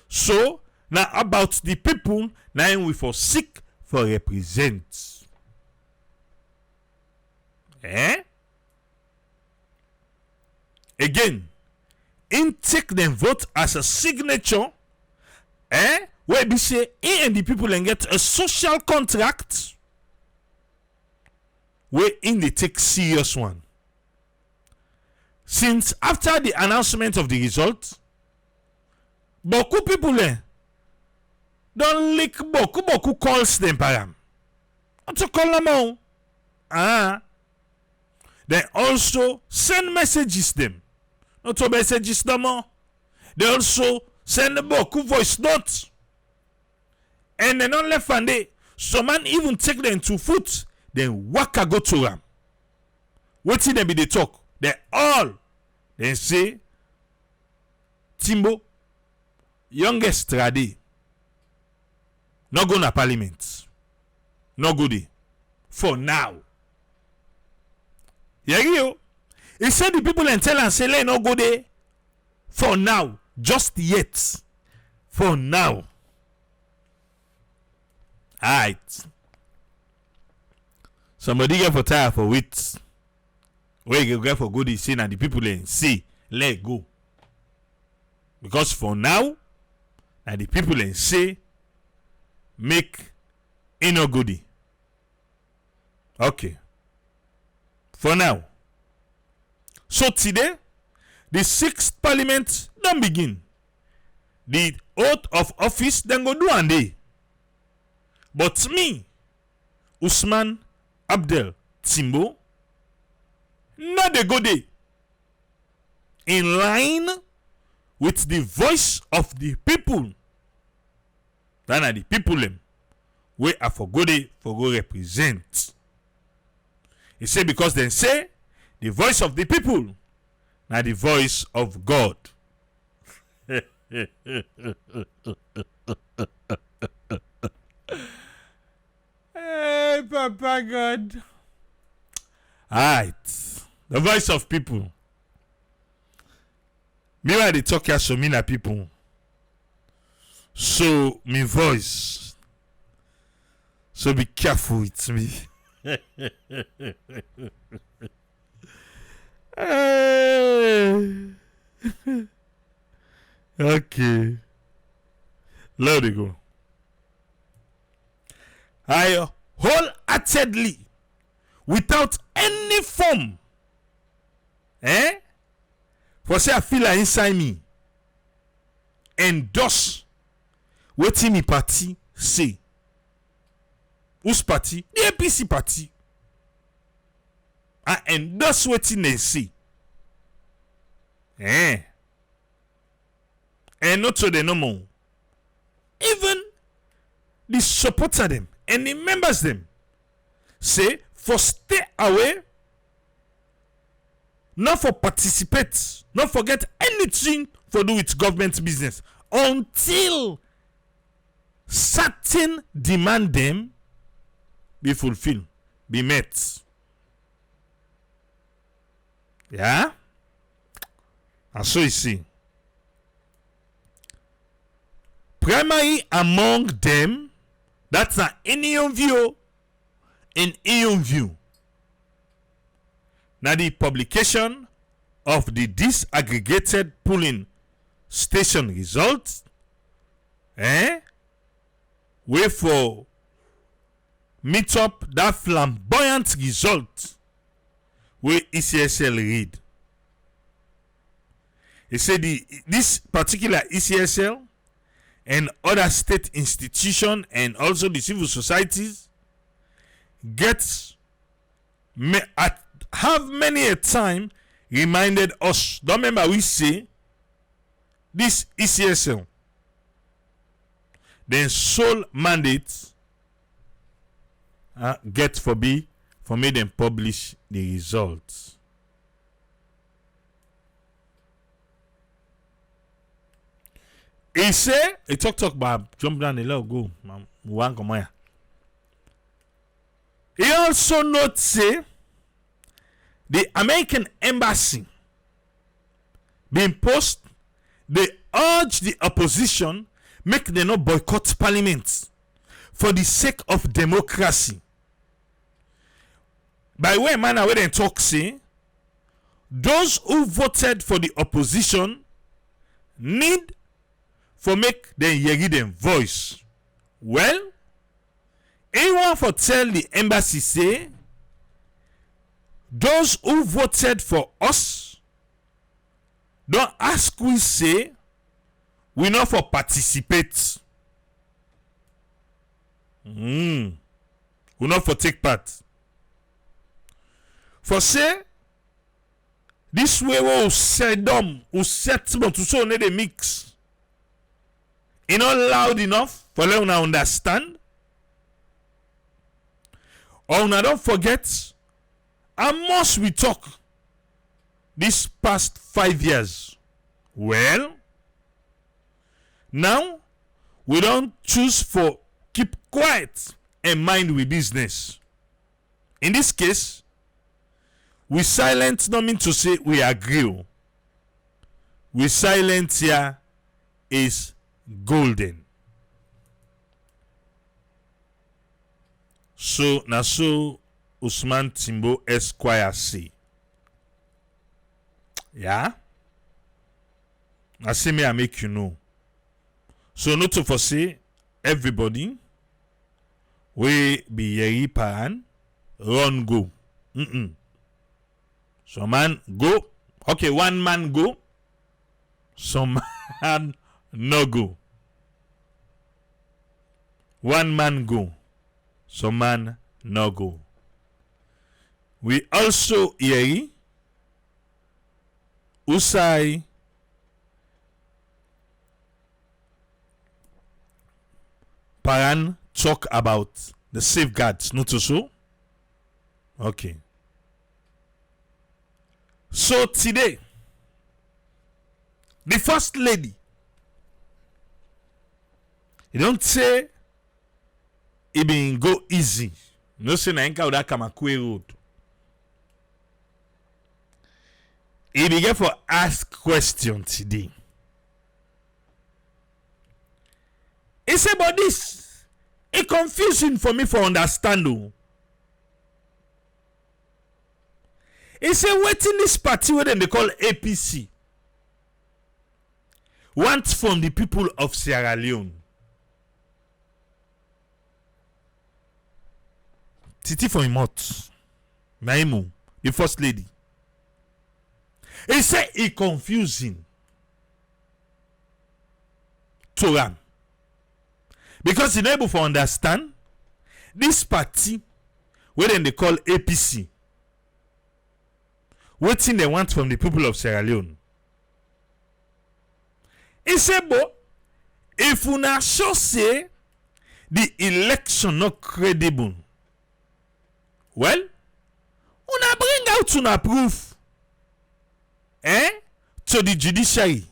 So, now about the people, now we for seek for represent. Again, in take them vote as a signature, where we say he and the people and get a social contract where in they take serious one. Since after the announcement of the result, beaucoup people don't lick beaucoup calls them param. What to call them out? They also send messages them. Not to messages no more. They also send beaucoup voice notes. And then on left and they, some man even take them to foot, then waka go to them. Waiting them be they talk. They all then say Timbo, youngest Rade, no go na parliament. No go there. For now. You he said the people and tell and say let no go there for now. Just yet. For now. Alright. Somebody get for tire for wit. Where you get for good is saying and the people and say let go. Because for now, and the people and say make no goodie. Okay. For now. So today, the 6th parliament don't begin. The oath of office then go do one day. But me, Usman Abdel Timbo, not the good day. In line with the voice of the people. Then are the people them we are for good day for go represent. He say because they say the voice of the people, not the voice of God. Hey, Papa God. Alright. The voice of people. Me when they talk here so many people. So me voice. So be careful with me. Okay. Let it go. I wholeheartedly, without any form, for say I feel like inside me, endorse wetin me party say. Whose party? The APC party. I endorse wetin they say. And not so they no more. Even the supporter them and the members them say for stay away, not for participate, not forget anything for do with government business until certain demand them be fulfilled, be met. Yeah? And so you see. Primary among them, that's an Indian view. In Indian view. Now the publication of the disaggregated polling station results, wait for meet up that flamboyant result where ECSL read. He said this particular ECSL and other state institutions and also the civil societies have many a time reminded us. Don't remember we say this ECSL then sole mandate get for me them publish the results. He say, he talk about jump down the low go. One come here. He also notes say the American embassy being post, they urge the opposition make them not boycott parliament for the sake of democracy. By way manner where they talk say those who voted for the opposition need for make them hear them voice. Well, anyone for tell the embassy say those who voted for us don't ask we say we not for participate. We not for take part. For say this way we seldom we set to so need a mix. It not loud enough for let una understand. Or una don't forget how much we talk this past 5 years. Well, now we don't choose for keep quiet and mind with business. In this case, we silent not mean to say we agree. We silent here is golden. So na so Usman Timbo Esquire say. Yeah? I say me I make you know. So not to foresee everybody we be yeri paran run go. Some man go. Okay, one man go. Some man no go. One man go. Some man no go. We also yeri Usai Paran talk about the safeguards, not so? Okay. So today, the first lady, you don't say it been go easy. No say na enka uda Kamakwe road. He began for ask question today. He said, but this is confusing for me for understand. He said, waiting this party where they call APC wants from the people of Sierra Leone. Titi for him out. Naimu, the first lady. He said it's confusing to them. Because you're able to understand this party, where they call APC, what thing they want from the people of Sierra Leone. He said, but if una sure say the election not credible, well, una bring out una proof to the judiciary.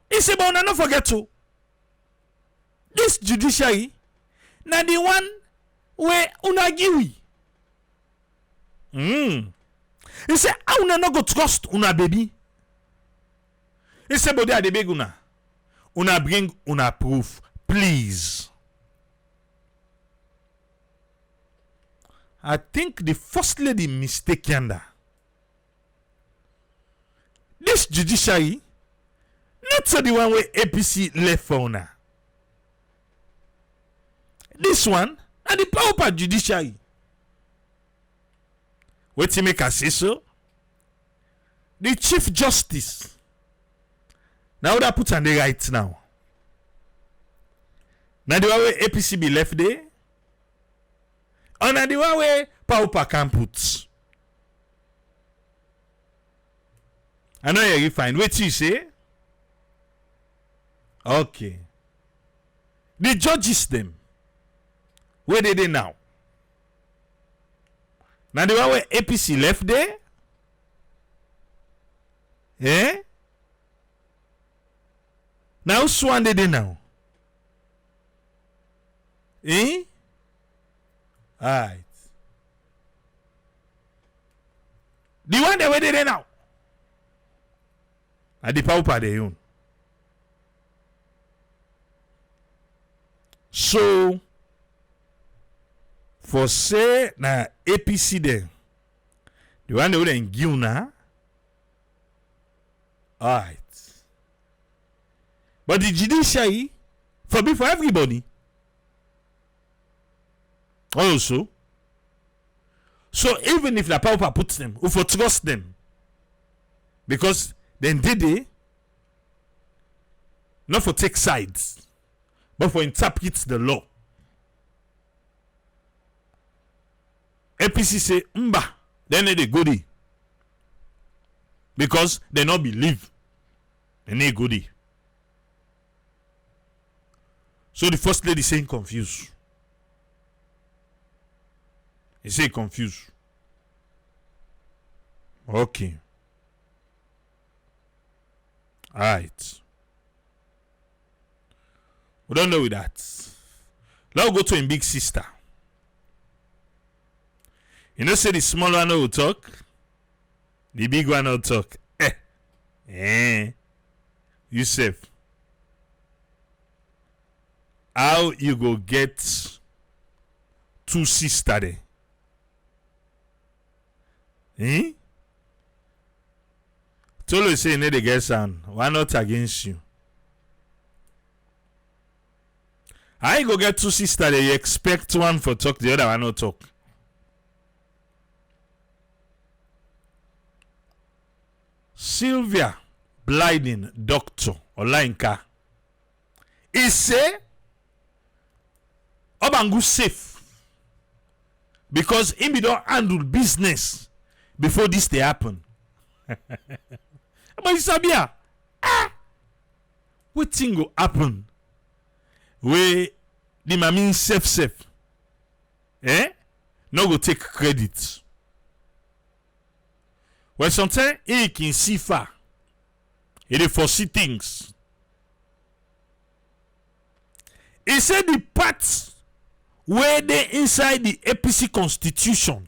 He said, but una not forget to. This judiciary na the one where una give. He said, how una not go trust una baby? He said, but they are the big una. Una bring una proof, please. I think the first lady mistake yonder. This judiciary, not so the one where APC left for una. This one, and the power judiciary. What you make us say so? The Chief Justice. Now that put on the right now. Now the one where APC be left there. And now the one where power can put. I know you find. What you say? Okay. The judges them. Where they now? Now the one where APC left there? Eh? Now Swan they now? Eh? Alright. The one they were there now. At the power they own. So for say na APC there, the one they would in Guna. Alright. But the judiciary for everybody. Also. So even if the power puts them, we for trust them. Because then they not for take sides, but for interpret the law. APC say, then they goody. Because they not believe. And they goody. So the first lady saying confused. He say confused. Okay. Alright. We don't know with that. Let's go to him big sister. You know, say the small one will talk, the big one will talk. Yusuf. How you go get two sisters there? Tolo say you need to get some. Why not against you? How you go get two sisters there? You expect one for talk, the other one not talk. Sylvia Blinding Doctor Olainka. He say Obangu safe because him be don't handle business before this they happen. But you sabia, what thing go happen? Where the mami safe, no go take credit. When sometimes he can see far, he dey foresee things. He said the parts where they inside the APC constitution,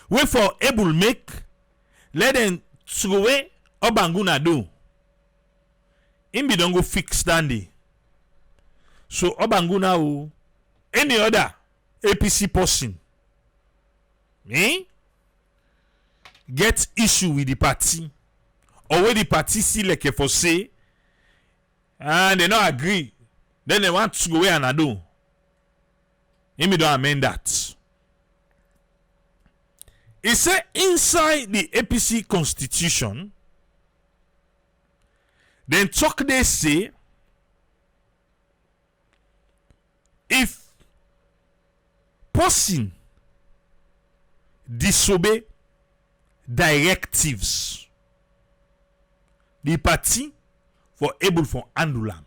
where for able make, let them throw away Obanguna do. Him be don't go fix standing. So Obanguna or any other APC person, get issue with the party, or where the party see like a for say, and they not agree, then they want to go away and do. Him don't amend that. He said inside the APC constitution, then talk they say if person disobey directives, the party for able for handle am.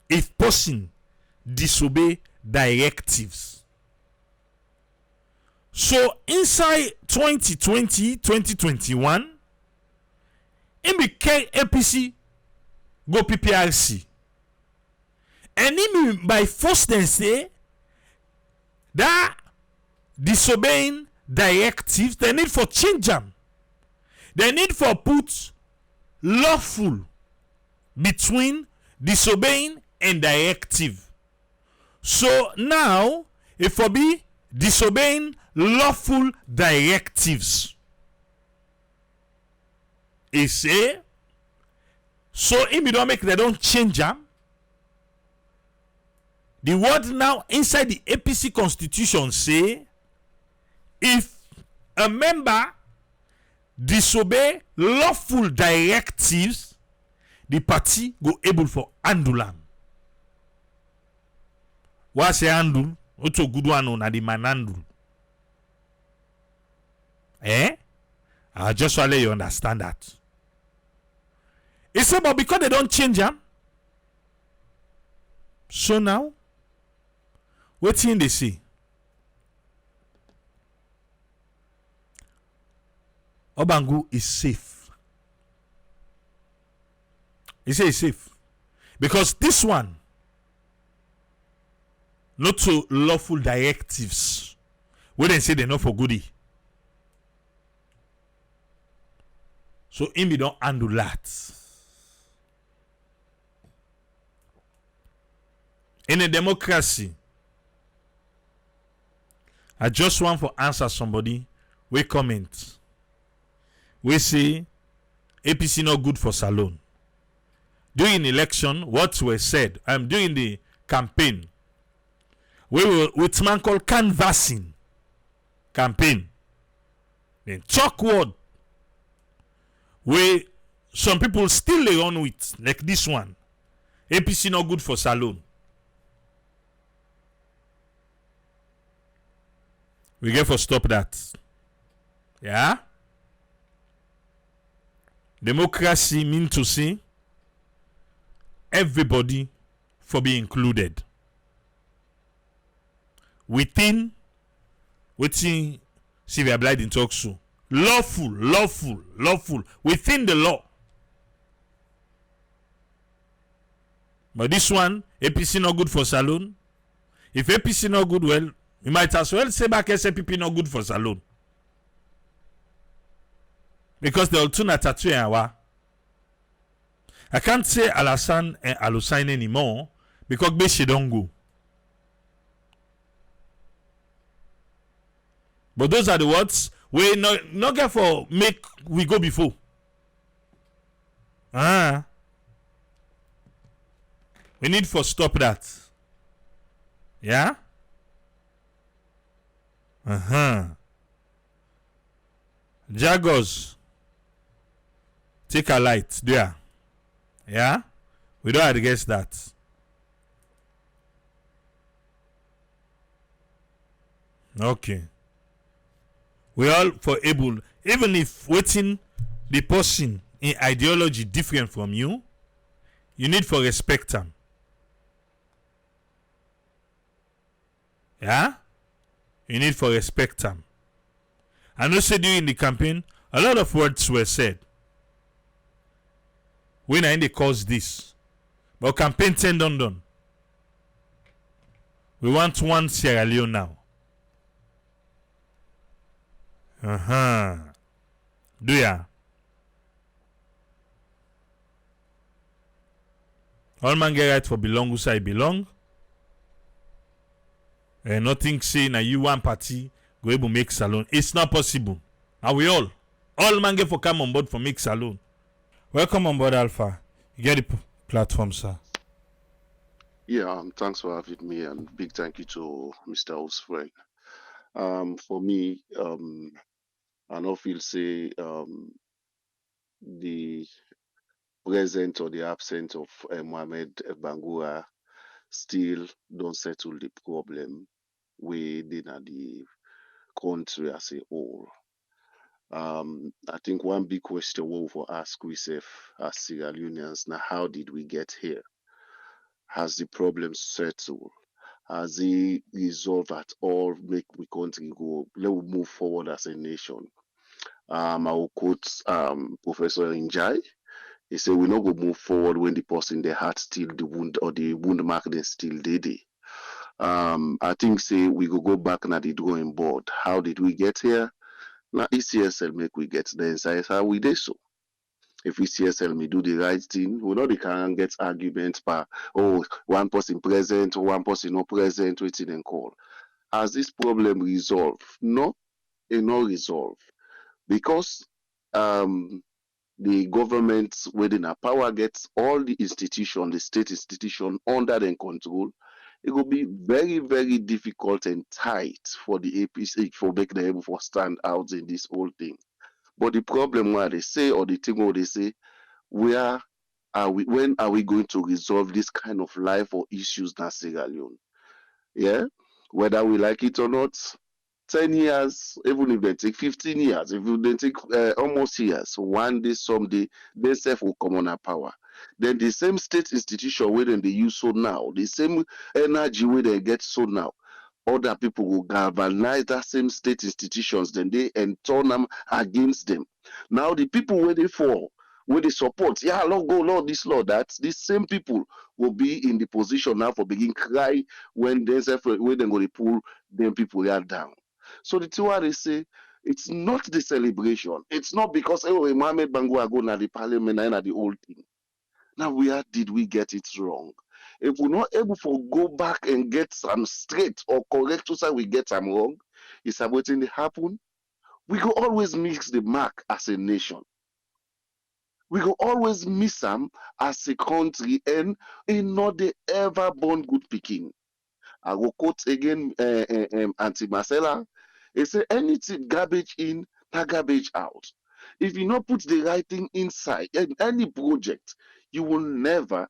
If person disobey directives. So inside 2020, 2021, in the APC go PPRC. And him by force then say that disobeying directives, they need for change them. They need for put lawful between disobeying and directive. So now, if for be disobeying lawful directives, he say, so if you don't make, they don't change them. The word now inside the APC constitution say, if a member disobey lawful directives, the party go able for handle am. What say handle? What's a good one on the man handle? I just want to let you understand that. He said, but because they don't change them, so now, what thing they say? Obangu is safe. He say it's safe. Because this one, not to lawful directives. We then say they're not for goodie. So him don't handle that. In a democracy, I just want to answer somebody. We comment. We say APC not good for Salone. During election, what was said, during the campaign, we were with man called canvassing campaign. Then talk word where some people still lay on with, like this one. APC not good for Salone. We get for stop that. Yeah? Democracy mean to say everybody for be included. Within Sylvia Blyden talks so. Lawful. Within the law. But this one, APC not good for Salone. If APC not good, well, you might as well say back SAPP not good for Salone. Because the alternative tattoo and I can't say Alassane and Alusine anymore because Beshi don't go. But those are the words we not get for make we go before. We need for stop that. Yeah? Jagos. Take a light there. Yeah? We don't guess that. Okay. We all for able, even if waiting the person in ideology different from you, you need for respect them. Yeah? You need for respect them. I know say during the campaign, a lot of words were said. When I cause this. But campaign 10 done. We want one Sierra Leone now. Do ya? All man get right for belong who say belong. And nothing say na you one party go able make Salone. It's not possible. And we all man get for come on board for make Salone. Welcome on board, Alpha. You get the platform, sir. Yeah, thanks for having me, and big thank you to Mr. Osfred. For me, I don't feel say the present or the absence of Mohamed Bangura still don't settle the problem within the country as a whole. I think one big question we will ask ourselves as Sierra Leoneans now: how did we get here? Has the problem settled? Has it resolved at all? Make we country go? Let we move forward as a nation. I will quote Professor Njai. He said, "We not go move forward when the person the heart still the wound or the wound mark they still did it." I think say we go back na the drawing board. How did we get here? Now ECSL make we get there inside how we did so. If ECSL may do the right thing, we know they can get arguments by one person present, one person not present, waiting and call. Has this problem resolved? No, it not resolved. Because the government within a power gets all the institution, the state institution under their control, it will be very, very difficult and tight for the APC for make them able to stand out in this whole thing. But the problem where they say, or the thing where they say, where are we? When are we going to resolve this kind of life or issues in Sierra Leone? Yeah, whether we like it or not. 10 years, even if they take 15 years, if they take almost years, one day, someday, they self will come on our power. Then the same state institution where they use so now, the same energy where they get so now, other people will galvanize that same state institutions, then they and turn them against them. Now the people where they fall, with the support, yeah, Lord go, Lord this, Lord that, these same people will be in the position now for begin cry when there's when they go to pull them people are down. So the two they say it's not the celebration. It's not because oh Mohammed Bango are going to the parliament and the whole thing. Now where did we get it wrong? If we're not able to go back and get some straight or correct to say we get some wrong, is something that happen? We go always miss the mark as a nation. We go always miss them as a country and not the ever born good picking. I will quote again Auntie Marcella. He said anything garbage in, not garbage out. If you not put the right thing inside in any project, you will never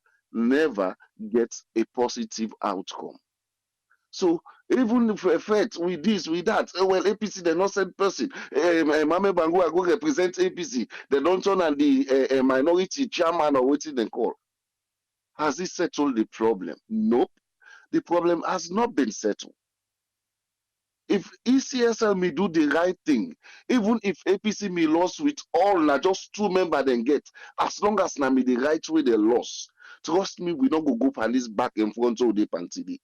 get a positive outcome. So even if effect with this, with that, well, APC they not send person. Mame Bangu go represent APC. They don't turn on the minority chairman or what they call. Has it settled the problem? Nope. The problem has not been settled. If ECSL may do the right thing, even if APC may lose with all, not just two members then get, as long as na me the right way they lost, trust me, we don't go police back in front of the panty.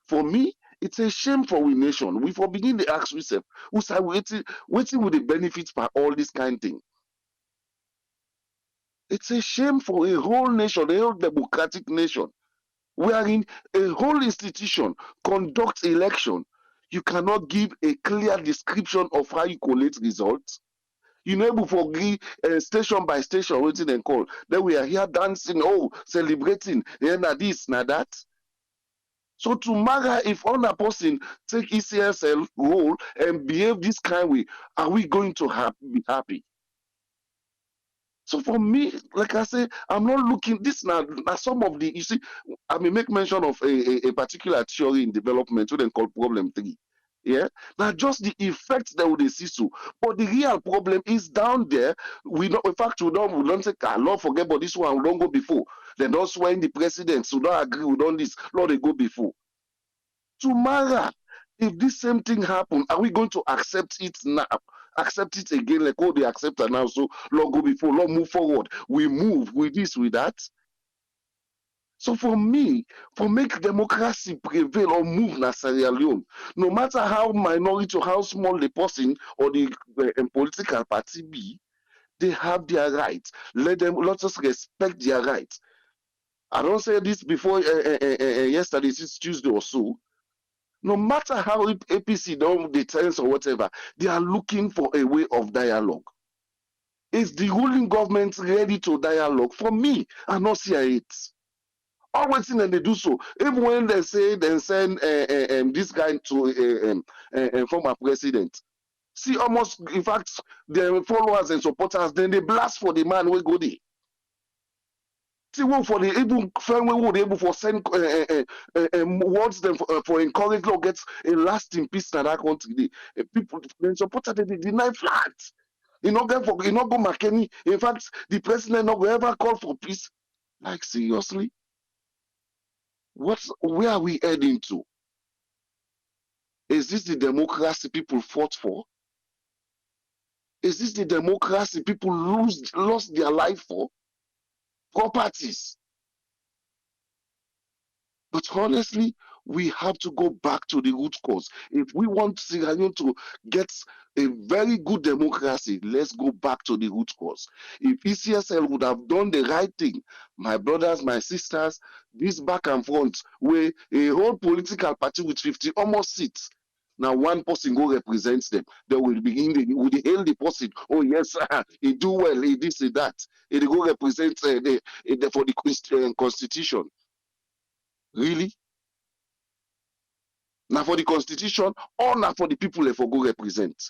For me, it's a shame for we nation. We for begin the ask ourselves, who say waiting with the benefits by all this kind of thing. It's a shame for a whole nation, a whole democratic nation, wherein a whole institution conducts election. You cannot give a clear description of how you collect results. You know, before station by station, waiting and call. Then we are here dancing, oh, celebrating, yeah, na this, na that. So tomorrow, if other person take ECSL role and behave this kind of way, are we going to be happy? So for me, like I say, I'm not looking this now some of the you see, I may make mention of a particular theory in development what they call problem 3. Yeah. Now just the effects that we see so. But the real problem is down there. We don't in fact we don't say Lord forget about this one, we don't go before. They don't swear in the presidents, we don't agree with on this, Lord they go before. Tomorrow, if this same thing happen, are we going to accept it now? Accept it again, like oh, they accept it now. So Lord go before, Lord move forward. We move with this, with that. So for me, for make democracy prevail or move na Sierra Leone, no matter how minority or how small the person or the political party be, they have their rights. Let us respect their rights. I don't say this before yesterday, since Tuesday or so. No matter how APC don't the tense or whatever, they are looking for a way of dialogue. Is the ruling government ready to dialogue? For me, I not see it. Always thing and they do so. Even when they say they send this guy to former president. See, almost in fact, their followers and supporters, then they blast for the man who go there. See, for the even friend we would able for send words them for encourage law gets a lasting peace in that country. People then supported they deny flat. You know, get for you not go McKinney. In fact, the president not will ever call for peace. Like seriously, where are we heading to? Is this the democracy people fought for? Is this the democracy people lost their life for? Properties. But honestly, we have to go back to the root cause. If we want Sierra Leone to get a very good democracy, let's go back to the root cause. If ECSL would have done the right thing, my brothers, my sisters, this back and front, where a whole political party with 50 almost seats, now one person go represents them. They will begin, with hail the person. Oh yes, he do well, he this, he that. He go represent for the constitution. Really? Now for the constitution or now for the people they for go represent.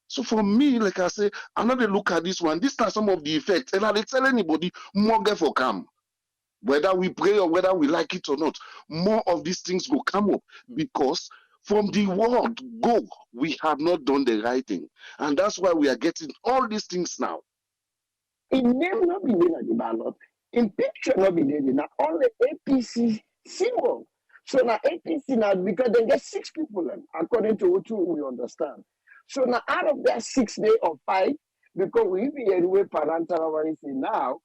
So for me, like I say, another look at this one. These are some of the effects. And I they tell anybody more get for come. Whether we pray or whether we like it or not, more of these things will come up because from the word go, we have not done the right thing. And that's why we are getting all these things now. In name not be there at the ballot, in picture not be there, now only APC symbol. So now APC now because they get 6 people according to what we understand. So now out of that 6 days of fight, because we be anyway parental say now,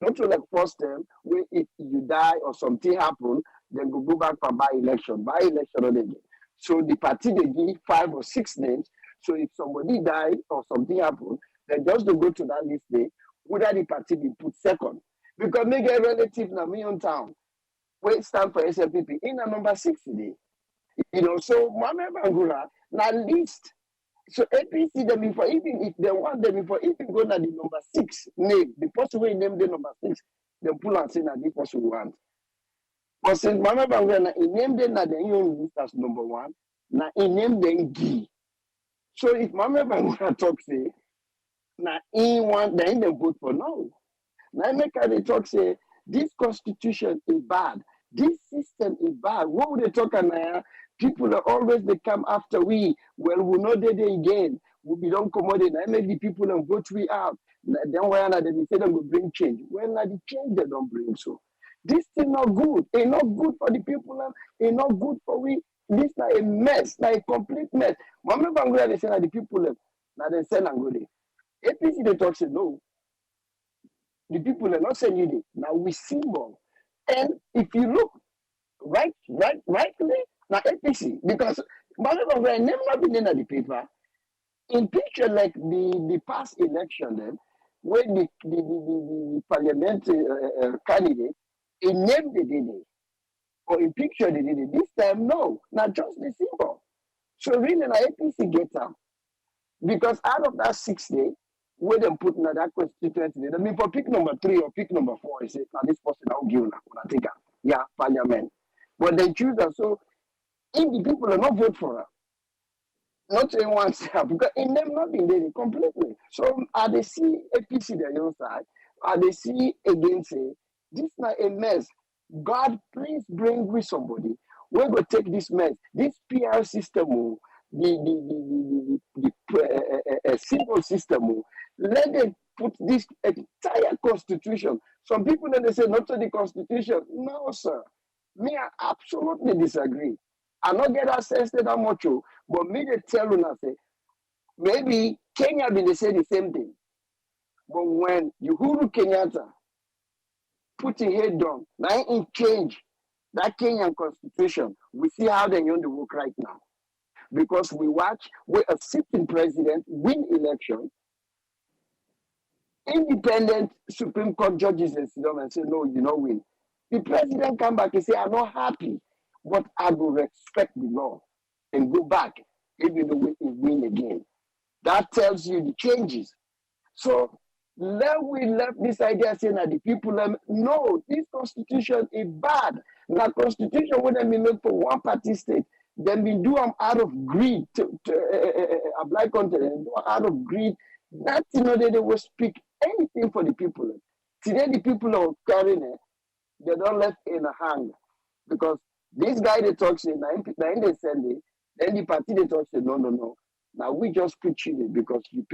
not to like first term, where if you die or something happen, then go back for by election again. So the party they give 5 or 6 names. So if somebody died or something happened, then just to go to that list day, whether the party be put second. Because make a relative na me on town, where stand for SLPP in a number 6 today. You know, so Mohamed Bangura, na list. So APC them before even if they want them before even go na the number 6 name, the person will name the number 6, they pull and say na the person want. But since Mohamed Bangura na he name them na the own list as number 1, na he name them G. So if Mohamed Bangura talk say na he want then they vote for no. Now make they talk say this constitution is bad, this system is bad. What would they talk about? People are always they come after we. Well, we know they again. We don't commodity. I make the people and vote we out. Then why not they say them will bring change? Well, now the change they don't bring so. This thing not good. It's not good for the people. It's not good for we. This not a mess. Not a complete mess. Mohamed Bangura they say that the people now they say Angole. APC they talk say no. The people are not saying it. Now we symbol. And if you look rightly, now APC, because Mohamed Bangura never been in the paper. In picture like the past election then, when the parliamentary candidate, he named the day, or in picture they did it. This time, no, not just the symbol. So really, now APC get up. Because out of that 6 days, where they put in that constituency, I mean, for pick number 3 or pick number 4, I say, now this person I'll give now, when I take her. Yeah, parliament. But they choose her. So if the people are not vote for her, not saying one side, because in them not been there completely. So are they see APC their own side? Are they see again say, this not a mess. God, please bring with somebody. We're going to take this mess, this PR system, the simple system. Let them put this entire constitution. Some people then they say not to the constitution. No, sir. Me, I absolutely disagree. I not get that sense that much, but me they tell you now say maybe Kenya be they say the same thing. But when Uhuru Kenyatta put his head down, now he change that Kenyan constitution, we see how they want to work right now. Because we watch where a sitting president win election, independent Supreme Court judges and sit down and say, no, you don't win. The president come back and say, I'm not happy, but I will respect the law and go back, even though we win again. That tells you the changes. So we left this idea saying that the people, no, this constitution is bad. That constitution wouldn't be made for one party state. Then we do them out of greed to a black country, and out of greed. That you know they will speak anything for the people. Today the people are carrying it, they don't left in a hang. Because this guy they talk say, then they send it, then the party they talk say, no. Now we just preach it because you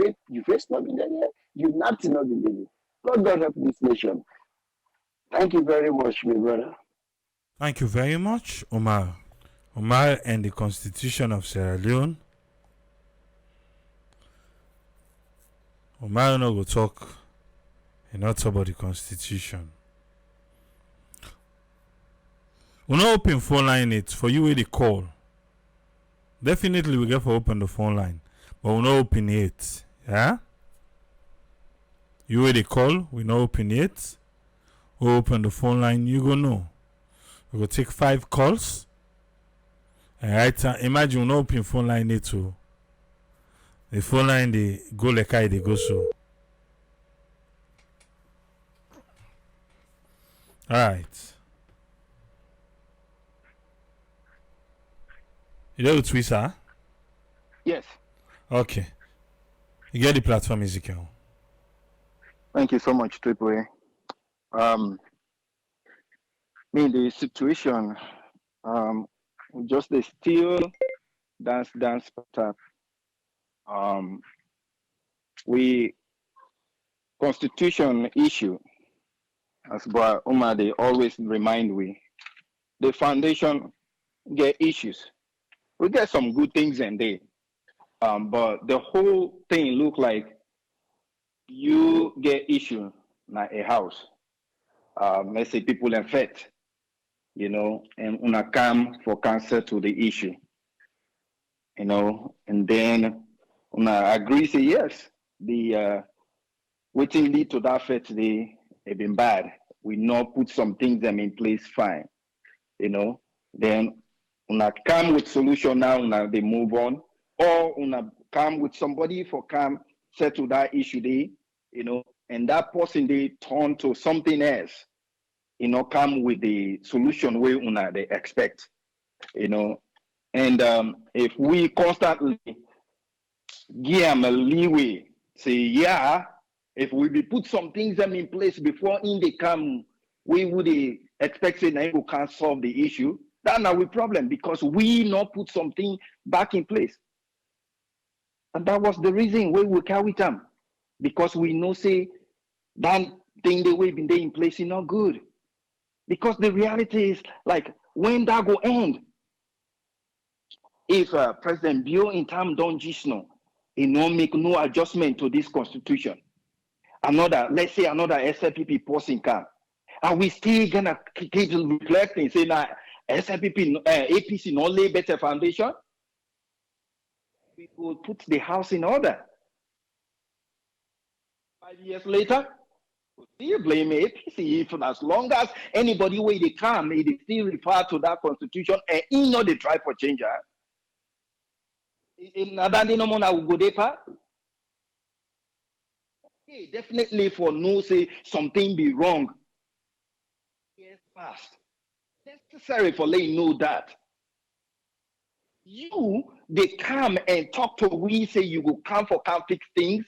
face not be there, you not be there. God help this nation. Thank you very much, my brother. Thank you very much, Omar. Omar and the Constitution of Sierra Leone. Omar no go talk and not about the Constitution. We'll not open phone line it for you with the call. Definitely we get for open the phone line, but we'll not open it. Yeah? You with the call, we not open it. We'll open the phone line, you go know. We go take 5 calls. And right, imagine we not open phone line it too. The phone line they go like I they go so. Alright. You know with Twitter? Yes. Okay. You get the platform, Ezekiel. Thank you so much, Triple A. The situation, just the still dance tap. We constitution issue, as Bra Umar they always remind we, the foundation get issues. We get some good things in there, but the whole thing look like you get issue like a house, let's say people in fact, and una come for cancer to the issue, and then una agree say yes, the waiting lead to that fact they have been bad. We not put some things them in place fine, then una come with solution now, una they move on, or una come with somebody for come settle that issue they, and that person they turn to something else, come with the solution way una they expect, and if we constantly give them a leeway, say yeah, if we be put some things them in place before in they come, we would expect say we can solve the issue. That's our problem because we not put something back in place. And that was the reason why we carry them. Because we know say that thing the way been there in place is not good. Because the reality is like when that go end, if President Bio in time don't just know, he no make no adjustment to this constitution. Let's say another SLPP person come. Are we still gonna keep reflecting, say now SLPP, APC no lay better foundation? We will put the house in order. 5 years later, we still blame APC if as long as anybody where they come, they still refer to that constitution and they try for change. In Nadandi no more will go deeper. Okay, definitely for no say something be wrong. Yes, fast. Necessary for letting know that. They come and talk to we say you go come fix things.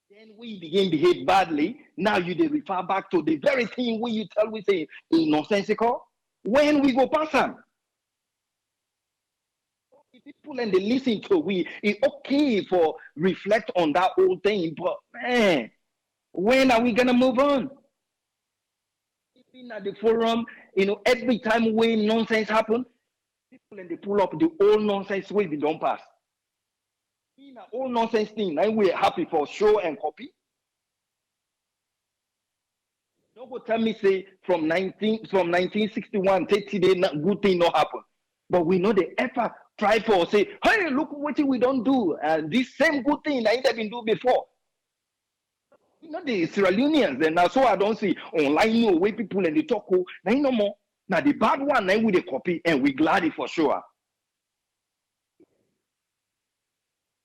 Then we begin behave badly. Now they refer back to the very thing we you tell we say is nonsensical. When we go pass them. People and they listen to we, it's okay for reflect on that whole thing, but man, when are we gonna move on? Even at the forum, every time when nonsense happen, people and they pull up the old nonsense way we don't pass. In an old nonsense thing, now we're happy for show and copy. Don't go tell me say from 1961, 30 days, good thing not happen. But we know the effort try for say, hey, look what we don't do. And this same good thing I ain't been do before. The Sierra Leoneans, then now so I don't see online no way people and they talk, now no more. Now the bad one, now we the copy and we glad it for sure.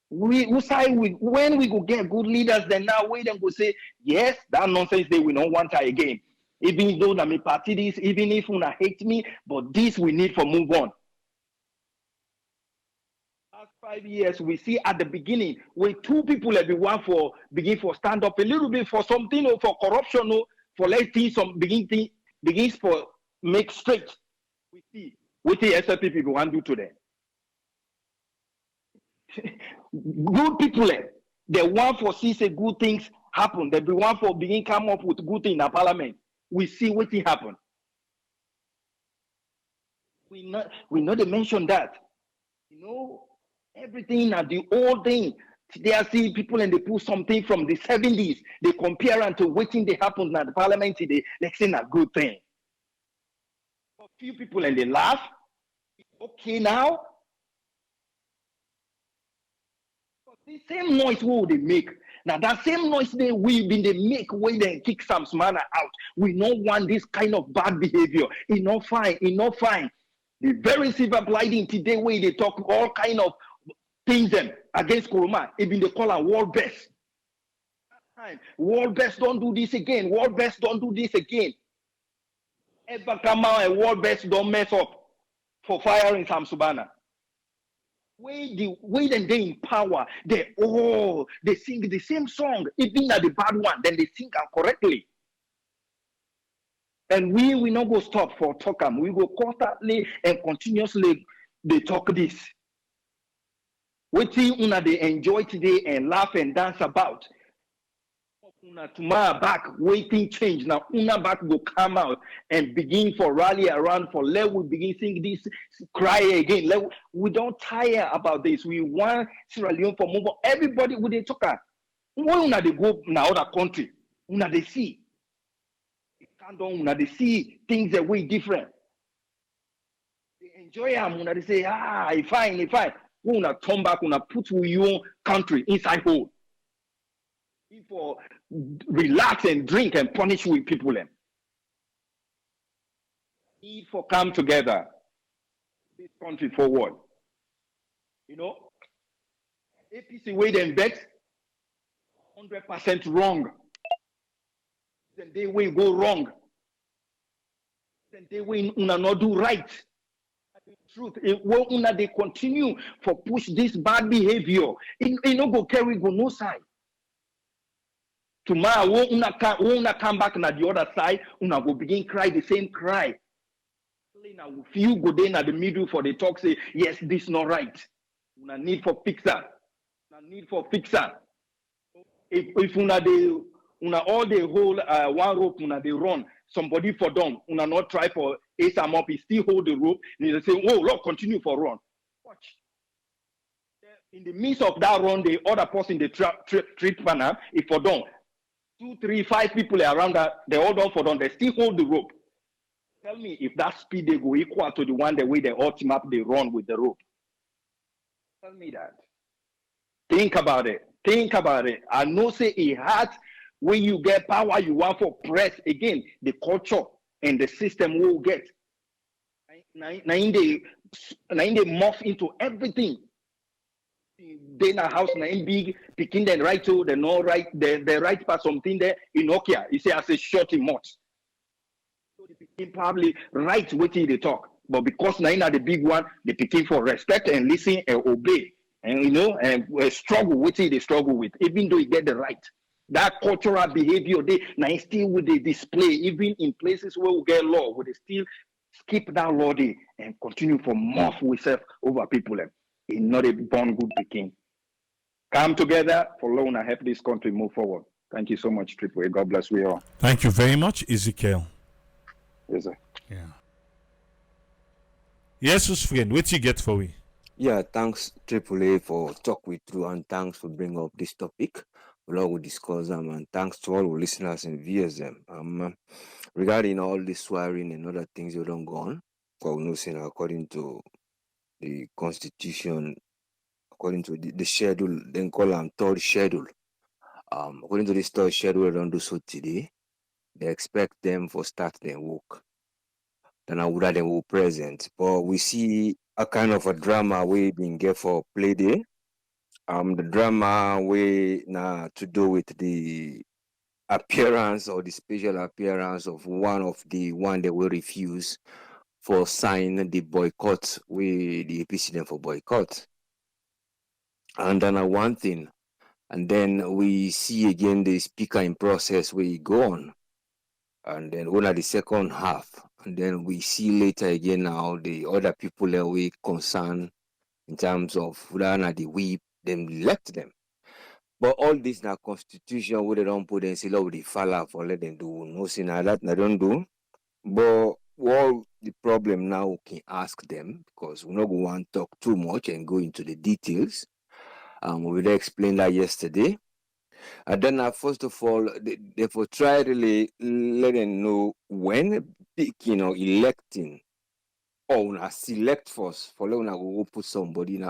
We side with when we go get good leaders, then now we them go say, yes, that nonsense they we don't want her again. Even though that me party this, even if una hate me, but this we need for move on. Last 5 years, we see at the beginning where two people everyone for begin for stand up a little bit for something or for corruption or for let's see some begins for make straight. We see what the SLP people want to do today. Good people, they want for see say good things happen. They want for begin come up with good thing in the parliament. We see what thing happen. We know they mention that. Everything at the old thing. Today I see people and they put something from the 70s. They compare and to what thing they happened at the parliament today. They say a good thing. A few people and they laugh. Okay now. But the same noise what they make. Now that same noise they make when they kick some man out. We don't want this kind of bad behavior. It's not fine. It's not fine. The very silver blighting today where they talk all kind of things them against Kuruma, even they call her world best. World best don't do this again. World best don't do this again. Ever come out and world best don't mess up for firing Sam Subana. Way they in power, they sing the same song, even at the bad one, then they sing it correctly. And we not go stop for talk them. We go constantly and continuously they talk this. What thing una they enjoy today and laugh and dance about. Una tomorrow back waiting change. Now una back will come out and begin for rally around for let we begin sing this, cry again. We don't tire about this. We want Sierra Leone for move on. Everybody would they talk. When una they go in other country, una they see. Una they see things that way different. They enjoy them. Una they say, it's fine, it's fine. When una come back, una put your country inside hole. People relax and drink and punish with people. Need for come together. This country forward. You know, APC way them bet 100% wrong. Then they will go wrong. Then they will not do right. The truth, well, they continue for push this bad behavior. It no go carry go no side. Tomorrow, una come back on the other side, una go begin cry the same cry. Now, if you go there at the middle for the talk, say yes, this not right. Una need for fixer. Una need for fixer. If una all the whole one rope una they run, somebody for them, una not try for ace am up, he still hold the rope, and they say, oh, look, continue for run. Watch. In the midst of that run, the other person the trip panel, if for them, 2, 3, 5 people around that, they hold on for them, they still hold the rope. Tell me if that speed they go equal to the one the way they ultimate they run with the rope. Tell me that. Think about it. Think about it. I know say it hard when you get power you want for press again. The culture and the system will get. Now they morph into everything. They in a house now in big picking the right to the no right the right part something there in Nokia. You say I say short in much. So they became probably right waiting they talk. But because now in the big one, they became for respect and listen and obey. And you know, and struggle with it, they struggle with, even though you get the right. That cultural behavior, they now still with the display, even in places where we get law, where they still skip that law day and continue for more for self over people. It's not a born good picking. Come together for loan and help this country move forward. Thank you so much, Triple A. God bless we all. Thank you very much, Ezekiel. Yes, sir. Yeah. Yes, friend, what you get for we? Yeah, thanks AAA for talk with you and thanks for bringing up this topic. We'll discuss them and thanks to all our listeners and viewers them. Regarding all this swearing and other things you don't go on, for no saying according to the constitution, according to the schedule, then call them third schedule. According to this third schedule, they don't do so today. They expect them for start their work. Then I would have them will present. But we see a kind of a drama we been get for play day. The drama we now to do with the appearance or the special appearance of one that will refuse for sign the boycott with the APC them for boycott. And then one thing. And then we see again the speaker in process where he go on. And then one at the second half. And then we see later again now the other people that we concerned in terms of whether the whip, them elect them. But all this now constitution where they don't put and say, Lord, they fall for let them do. No sin that they don't do. But what the problem now we can ask them, because we're not going to talk too much and go into the details. We explained that yesterday. And then first of all, they for try really let them know when electing or select first for when I go put somebody in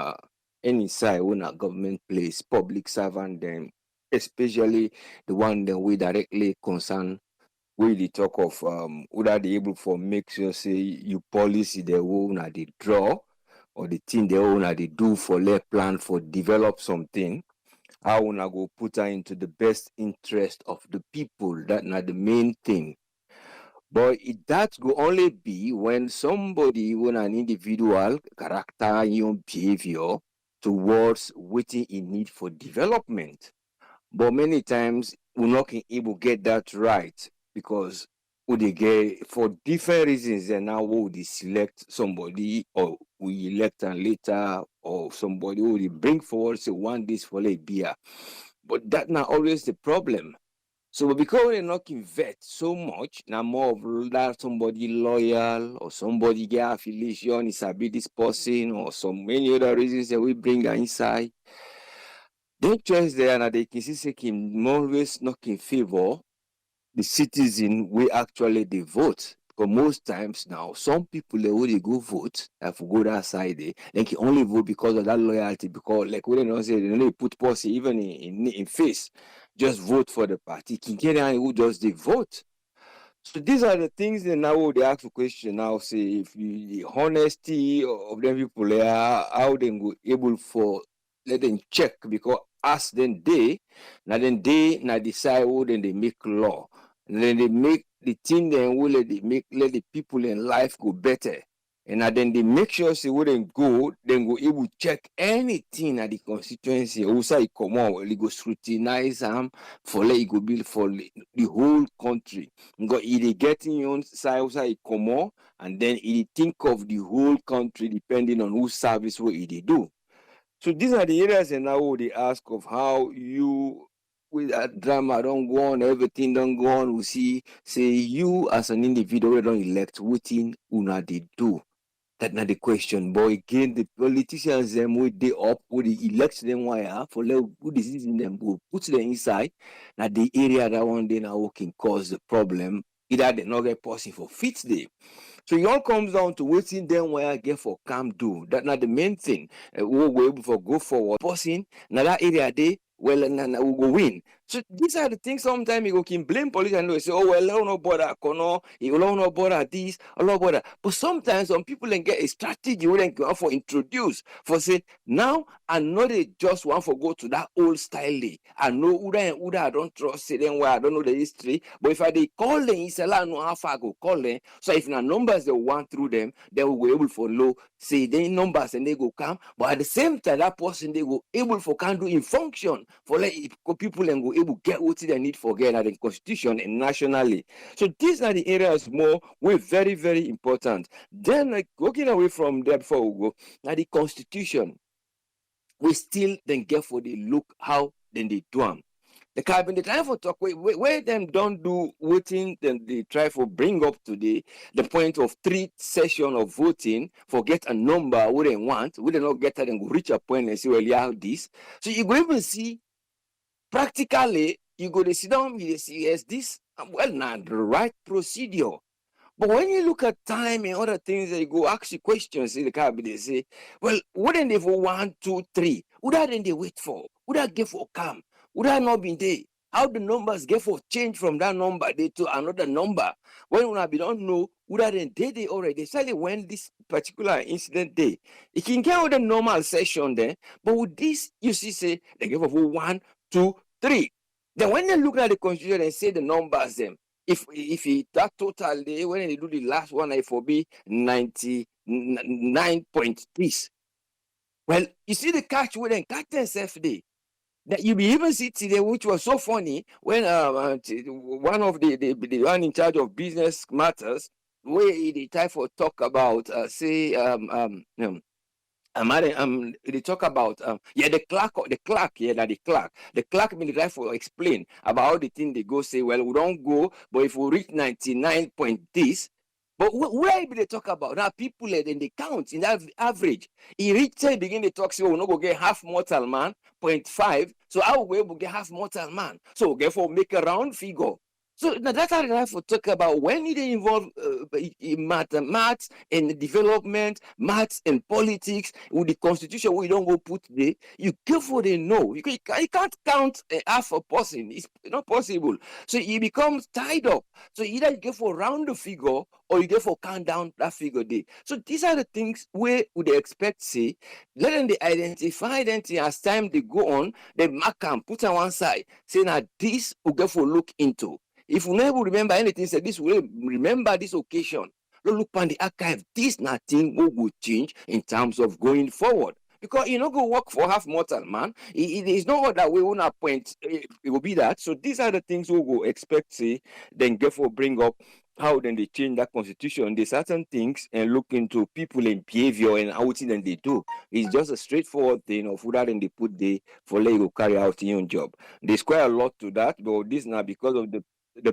any side when a government place, public servant them, especially the one that we directly concern with the talk of would I be able for make sure say you policy the own they draw or the thing they own they do for their plan for develop something. I wanna go put her into the best interest of the people. That's not the main thing. But that will only be when somebody, when an individual character, behavior towards waiting in need for development. But many times we're not able to get that right because they get for different reasons and now we select somebody or we elect and later or somebody who they bring forward say one this for a beer. But that's not always the problem. So because they're not vet so much, now more of that somebody loyal or somebody get affiliation, is a be this person or some many other reasons that we bring inside. Then choice there and they can see him always not in favor the citizen we actually they vote. Because most times now, some people they only go vote, if we go that side, they can only vote because of that loyalty. Because like we don't say, they only put policy even in face, just vote for the party. Can get anyone who just they vote. So these are the things that now they ask the question now, say if the honesty of them people there, how they go able for let them check because as then they now decide who then they make law. And then they make the thing then will let the people in life go better. And then they make sure say wouldn't go, then go able check anything at the constituency. Also, it come on, they go scrutinize them for let it go build for the whole country. Because it getting your side also it come on, and then it think of the whole country depending on whose service what it do. So these are the areas and now they ask of how you with that drama don't go on, everything don't go on. We see say you as an individual don't elect waiting una they do. That's not the question. But again, the politicians them with they up with the elect them wire for let who decision them go put them inside. Now the area that one day now can cause the problem. Either they not get possible for fit day. So it all comes down to waiting them where I get for calm do. That's not the main thing. We're able to go forward. Passing now that area they well we'll go win. So these are the things sometimes you can blame politicians and they say, oh well, I don't know bother kono, you don't know bother this, I don't bother. But sometimes some people then get a strategy where they go for introduce for say now I know they just want to go to that old style. I know Uda I don't trust it then where I don't know the history. But if I they call them, it's a lot know how far I go call them. So if the numbers they want through them, they will be able to follow, say they numbers and they go come. But at the same time, that person they go able for can do in function for let people and go able get what they need for get at the constitution and nationally. So these are the areas more we're very, very important. Then like walking away from there before we go, now the constitution, we still then get for the look how then they do them. The cabin they try for talk where them don't do voting, then they try for bring up today the point of 3 session of voting for get a number we they want, we they not get it and go reach a point and say, well, yeah, this. So you go even see practically you go to sit down, you see yes, this well not the right procedure. But when you look at time and other things, they go ask you questions in the cabinet. They say, well, wouldn't they for 1, 2, 3? Would that then they wait for? Would that get for come? Would that not be there? How the numbers get for change from that number day to another number? When we don't know, would that then they already? Especially when this particular incident day, it can get with the normal session there. But with this, you see, say they give for 1, 2, 3. Then when they look at the constitution and say the numbers them, if that total day when they do the last one, it will be 99.3. Well, you see the catch with them catch themselves day. That you be even see today, which was so funny when one of the one in charge of business matters, where they try for talk about say they talk about the clerk may try for explain about how the thing they go say, well, we don't go, but if we reach 99 point this, but where they talk about now people then they count in that average. He reach begin they talk say, oh, we no go get half mortal man 0.5, so how we able get half mortal man? So therefore make a round figure. So now that's how I for talk about when they involve maths and development, maths and politics with the constitution. We don't go put there. You careful they know you can't count half a person. It's not possible. So it becomes tied up. So either you go for round the figure or you go for count down that figure there. So these are the things where would they expect say let them they identify them as time they go on. They mark and put on one side. Say now this will go for look into. If you never remember anything, say this will remember this occasion. Look on the archive. This nothing will change in terms of going forward. Because you not go work for half mortal man. It is not that we won't appoint. It will be that. So these are the things we will expect. Say then therefore bring up how then they change that constitution. There's certain things and look into people and behavior and how then they do. It's just a straightforward thing of who that then they put there for let you carry out your own job. There's quite a lot to that, but this now because of the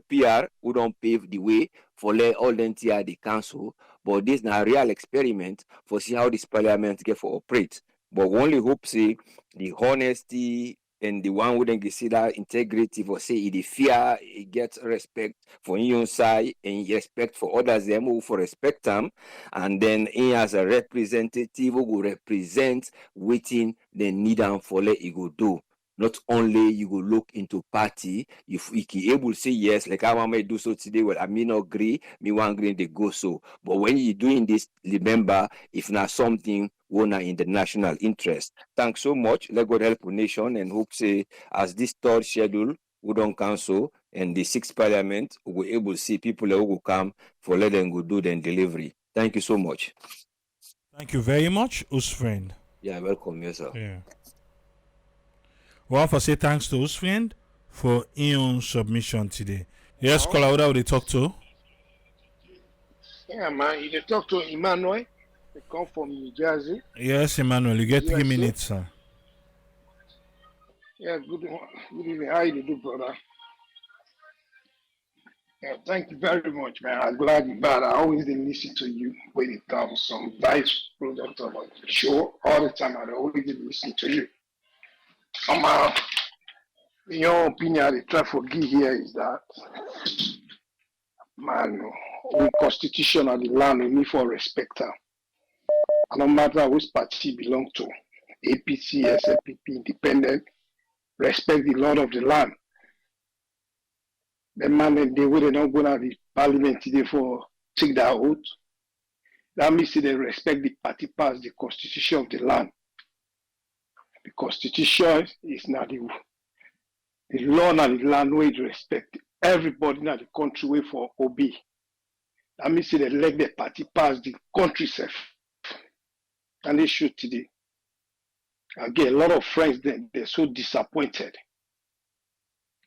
PR who don't pave the way for let all the entire the council, but this now a real experiment for see how this parliament get for operate. But we only hope say the honesty and the one wouldn't see that integrity for say it fear, it gets respect for your side and respect for others, them who for respect them, and then he as a representative who will represent waiting the need and for let it go do. Not only you go look into party, if we can able to say yes, like I want to do so today, well, I may not agree, me want agree they go so. But when you're doing this, remember, if not something, we're not in the national interest. Thanks so much. Let God help the nation and hope say as this third schedule, we don't cancel and the sixth parliament, we're able to see people who will come for let them go do the delivery. Thank you so much. Thank you very much, Usfriend. Yeah, welcome, yes, sir. Yeah. We have to say thanks to Usfriend for his submission today. Yes, caller, who they talk to? Yeah, man, you talk to Emmanuel. They come from New Jersey. Yes, Emmanuel, you get 3 minutes, sir. Yeah, good evening. How you do, brother? Yeah, thank you very much, man. I'm glad you're back. I always listen to you when it comes some nice product about the show. All the time, I always listen to you. In your opinion, the try for give here is that, man, we constitution of the land, we need for respect her. No matter which party belong to, APC, SLPP, independent, respect the law of the land. The man and they will not go to the parliament today for take that oath. That means they respect the party pass the constitution of the land. The constitution is not the law and the land where it respect everybody in the country way for obey. That means they let the party pass the country self. And they should today. I get a lot of friends they're so disappointed.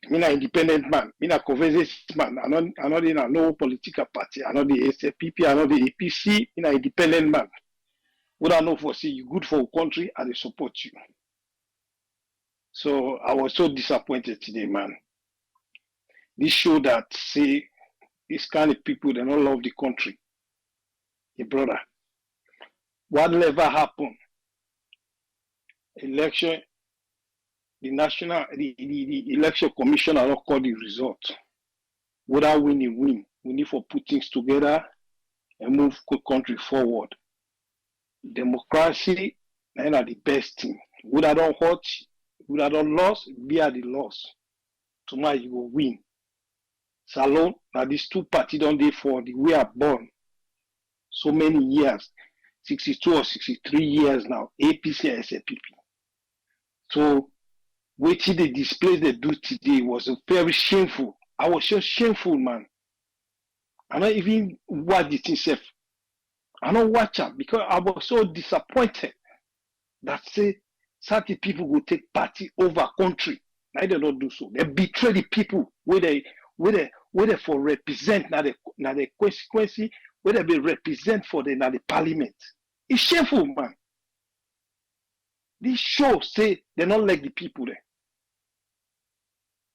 I'm an independent man, I'm a conversation man, I'm not in a no political party, I'm not the SLPP, I'm not the APC, I'm an independent man. What I know for see you good for a country and they support you. So I was so disappointed today, man. This show that say this kind of people they don't love the country. Hey brother, whatever happened, election, the election commissioner don't call the result. Whether win, we need for put things together and move the country forward. Democracy is the best thing. Would I don't hurt, would I don't loss, be at the loss. Tomorrow you will win. Salon, now these two parties don't they for the we are born. So many years, 62 or 63 years now, APC and SLPP. So what they display they do today was very shameful. I was so shameful, man. I don't even watch it itself. I don't watch it because I was so disappointed that say certain people will take party over country. Now they don't do so. They betray the people where they for represent now the consequence where they be represent for the parliament. It's shameful, man. This show say they don't like the people there.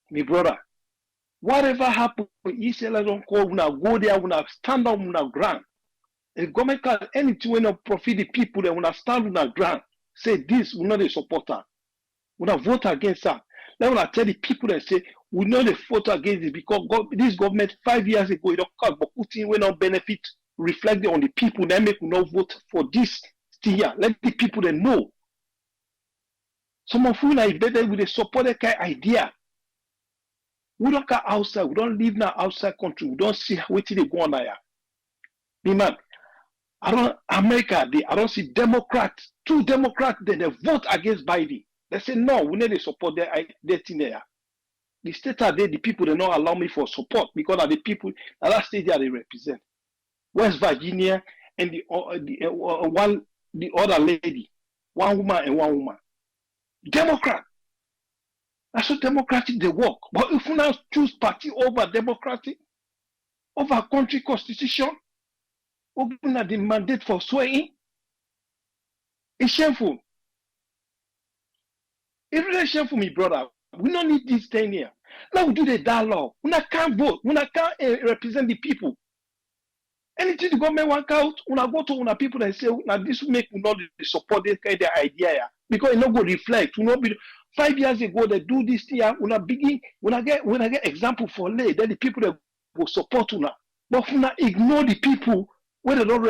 My brother, whatever happen, Israel don't call una go there, una stand on una ground. The government can anything when not profit the people, they wanna stand on our ground. Say this, we not a supporter. We not vote against her. Then when I tell the people that say we know the vote against it because this government 5 years ago it don't cut, but putting when not benefit reflect on the people, then make we not vote for this still here. Let the people then know. Some of you are better with a supported kind idea. We don't go outside, we don't live now outside country, we don't see what they go on there. Me man, I don't see Democrats, 2 Democrats, then they vote against Biden. They say, no, we need to support their thing there. The state are there, the people, they don't allow me for support because of the people, the last state they represent. West Virginia and the other lady, one woman and one woman. Democrat. That's what democratic they work. But if we now choose party over democratic, over country constitution, open the mandate for swearing, it's shameful. It's really shameful, my brother. We don't need this thing here. Now we do the dialogue. We can't vote. We can't represent the people. Anything the government work out, we go to una people and say, now this will make we not support this kind of idea here. Because it not go reflect. We not be 5 years ago, they do this thing, when I get example for lay, then the people that will support una. But una ignore the people when they don't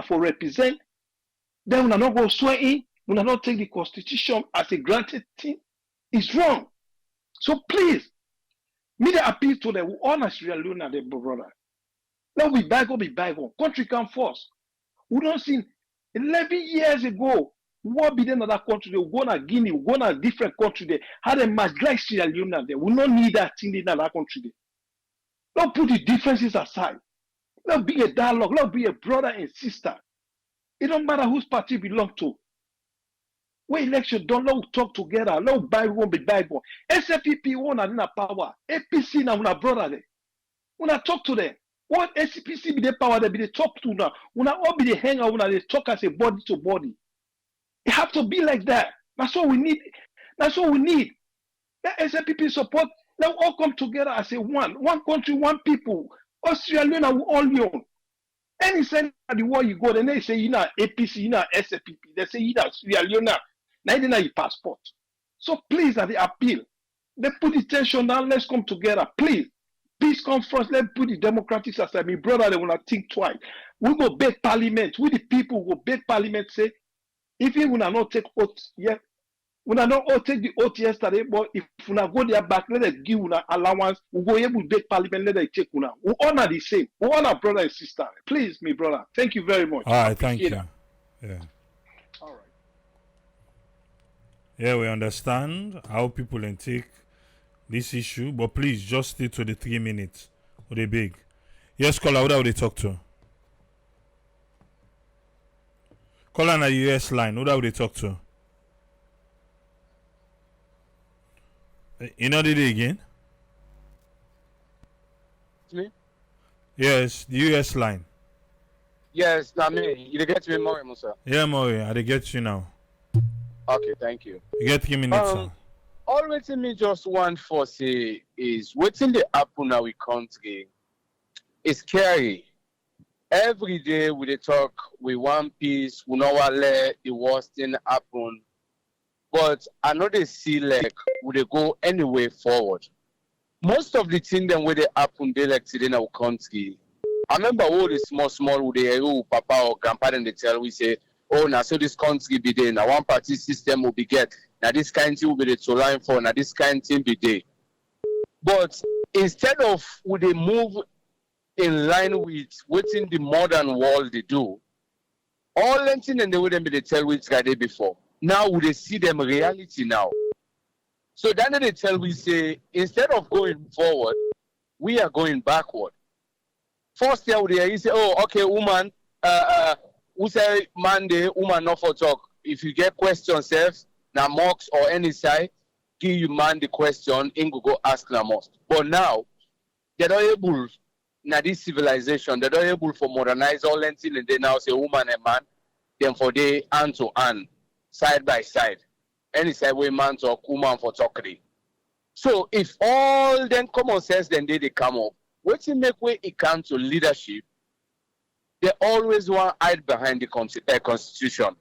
represent, then una not go swear in, una not take the constitution as a granted thing. It's wrong. So please, me the appeal to them, honor Sierra Leone and their brother. Let we be bygone. Country come first. We don't see 11 years ago, what be in another country? They go to Guinea, we go to a different country there. How they must like Sierra Leone there. We don't need that thing in another country there. Don't put the differences aside. Let's be a dialogue. Let's be a brother and sister. It don't matter whose party belong to. When election done, let's talk together. Let's bygone be bygone. SFPP won in power. APC now una brother there. Una talk to them. What SPC be the power they be the talk to now. Una all be the hang out. Una they talk as a body to body. It have to be like that. That's what we need. That's what we need. Let SFPP support. Let all come together as a one country, one people. Australia will all young. Any side of the world you go, then they say you know APC, you know SFPP. They say you know Sierra Leone. Now you know your passport. So please, at the appeal, let's put the tension down. Let's come together, please. Peace conference. Let's put the democratic society. My brother, they wanna think twice. We go beg parliament. We the people go beg parliament. Say if you will not take oath yet. We not all take the oath yesterday, but if we not go there back, let us give una allowance. We go able to beg parliament, let us take una. We honor the same. We honor brother and sister. Please, me brother. Thank you very much. All right, thank you. Yeah. All right. Yeah, we understand how people can take this issue, but please just stay to the 3 minutes. Or they big. Yes, caller, who they talk to? Call on a US line. Who they talk to? You know the day again? Me? Yes, the US line. Yes, not me. You get me more, Musa. Yeah, Maury, I get you now. Okay, thank you. You get 3 minutes now. All waiting me just want for say is waiting the happen now we country is scary. Every day we dey talk, we want peace, we know what let the worst thing happen. But I know they see like would they go any way forward. Most of the things them where they happen they like today in our country. I remember all the small would they papa or grandpa and they tell we say, oh now so this country be there, now one party system will be get, now this kind of thing will be the to line for, now this kind of thing be there. But instead of would they move in line with what's in the modern world they do, all them things and they wouldn't be the tell which guy they before. Now would they see them reality now? So then they tell we say instead of going forward, we are going backward. First year they say, oh okay, woman, we say Monday, woman not for talk. If you get questions, self, now mocks or any side, give you man the question, and go ask na most. But now they're not able. Now this civilization, they're not able for modernize all things, and they now say woman and man, then for they hand to hand, side by side, any side way man talk, woman for talkery. So if all then common sense then they come up, what to make way it come to leadership, they always want to hide behind the constitution.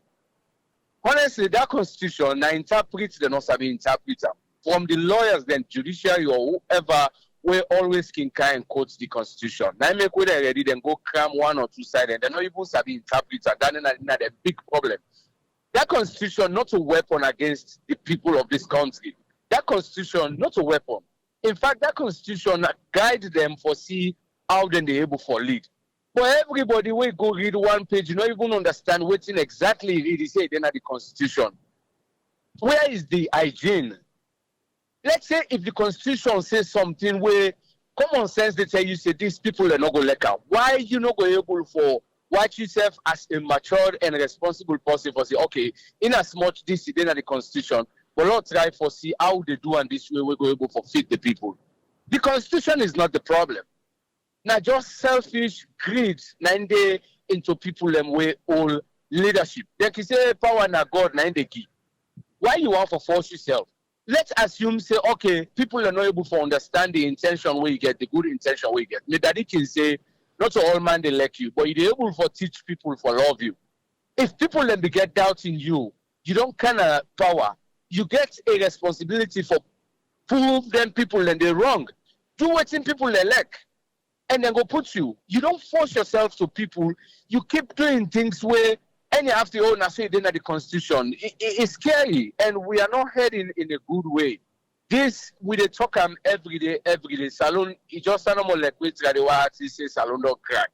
Honestly, that constitution now interprets the not sabi interpreter. From the lawyers, then judiciary or whoever, we always can kind quote the constitution. Now make way they ready, then go cram one or two sides, and they're not even sabi interpreter. That's a big problem. That constitution not a weapon against the people of this country. That constitution not a weapon. In fact, that constitution guide them for see how then they able for lead. But everybody will go read one page, you don't even understand what in exactly it is said in the constitution. Where is the hygiene? Let's say if the constitution says something where common sense they tell you say these people are not going to let out. Why you not going able for watch yourself as a matured and responsible person for say, okay, in as much this is in the constitution, but not try for see how they do and this way we're going able for fit the people. The constitution is not the problem. Now just selfish greed, nine day into people them way all leadership. They can say power na God nine day key. Why you want to force yourself? Let's assume say okay, people are not able to understand the intention where you get, the good intention where you get. My daddy can say, not to all man they like you, but you're able to teach people for love you. If people then get doubt in you, you don't kind of power. you get a responsibility for prove them people and they're wrong. Do what in people elect and then go put you. You don't force yourself to people. You keep doing things where any after all I say then at the constitution. It's scary and we are not heading in a good way. This we they talk every day. Salon it just sound more like we try to say salon don't crack.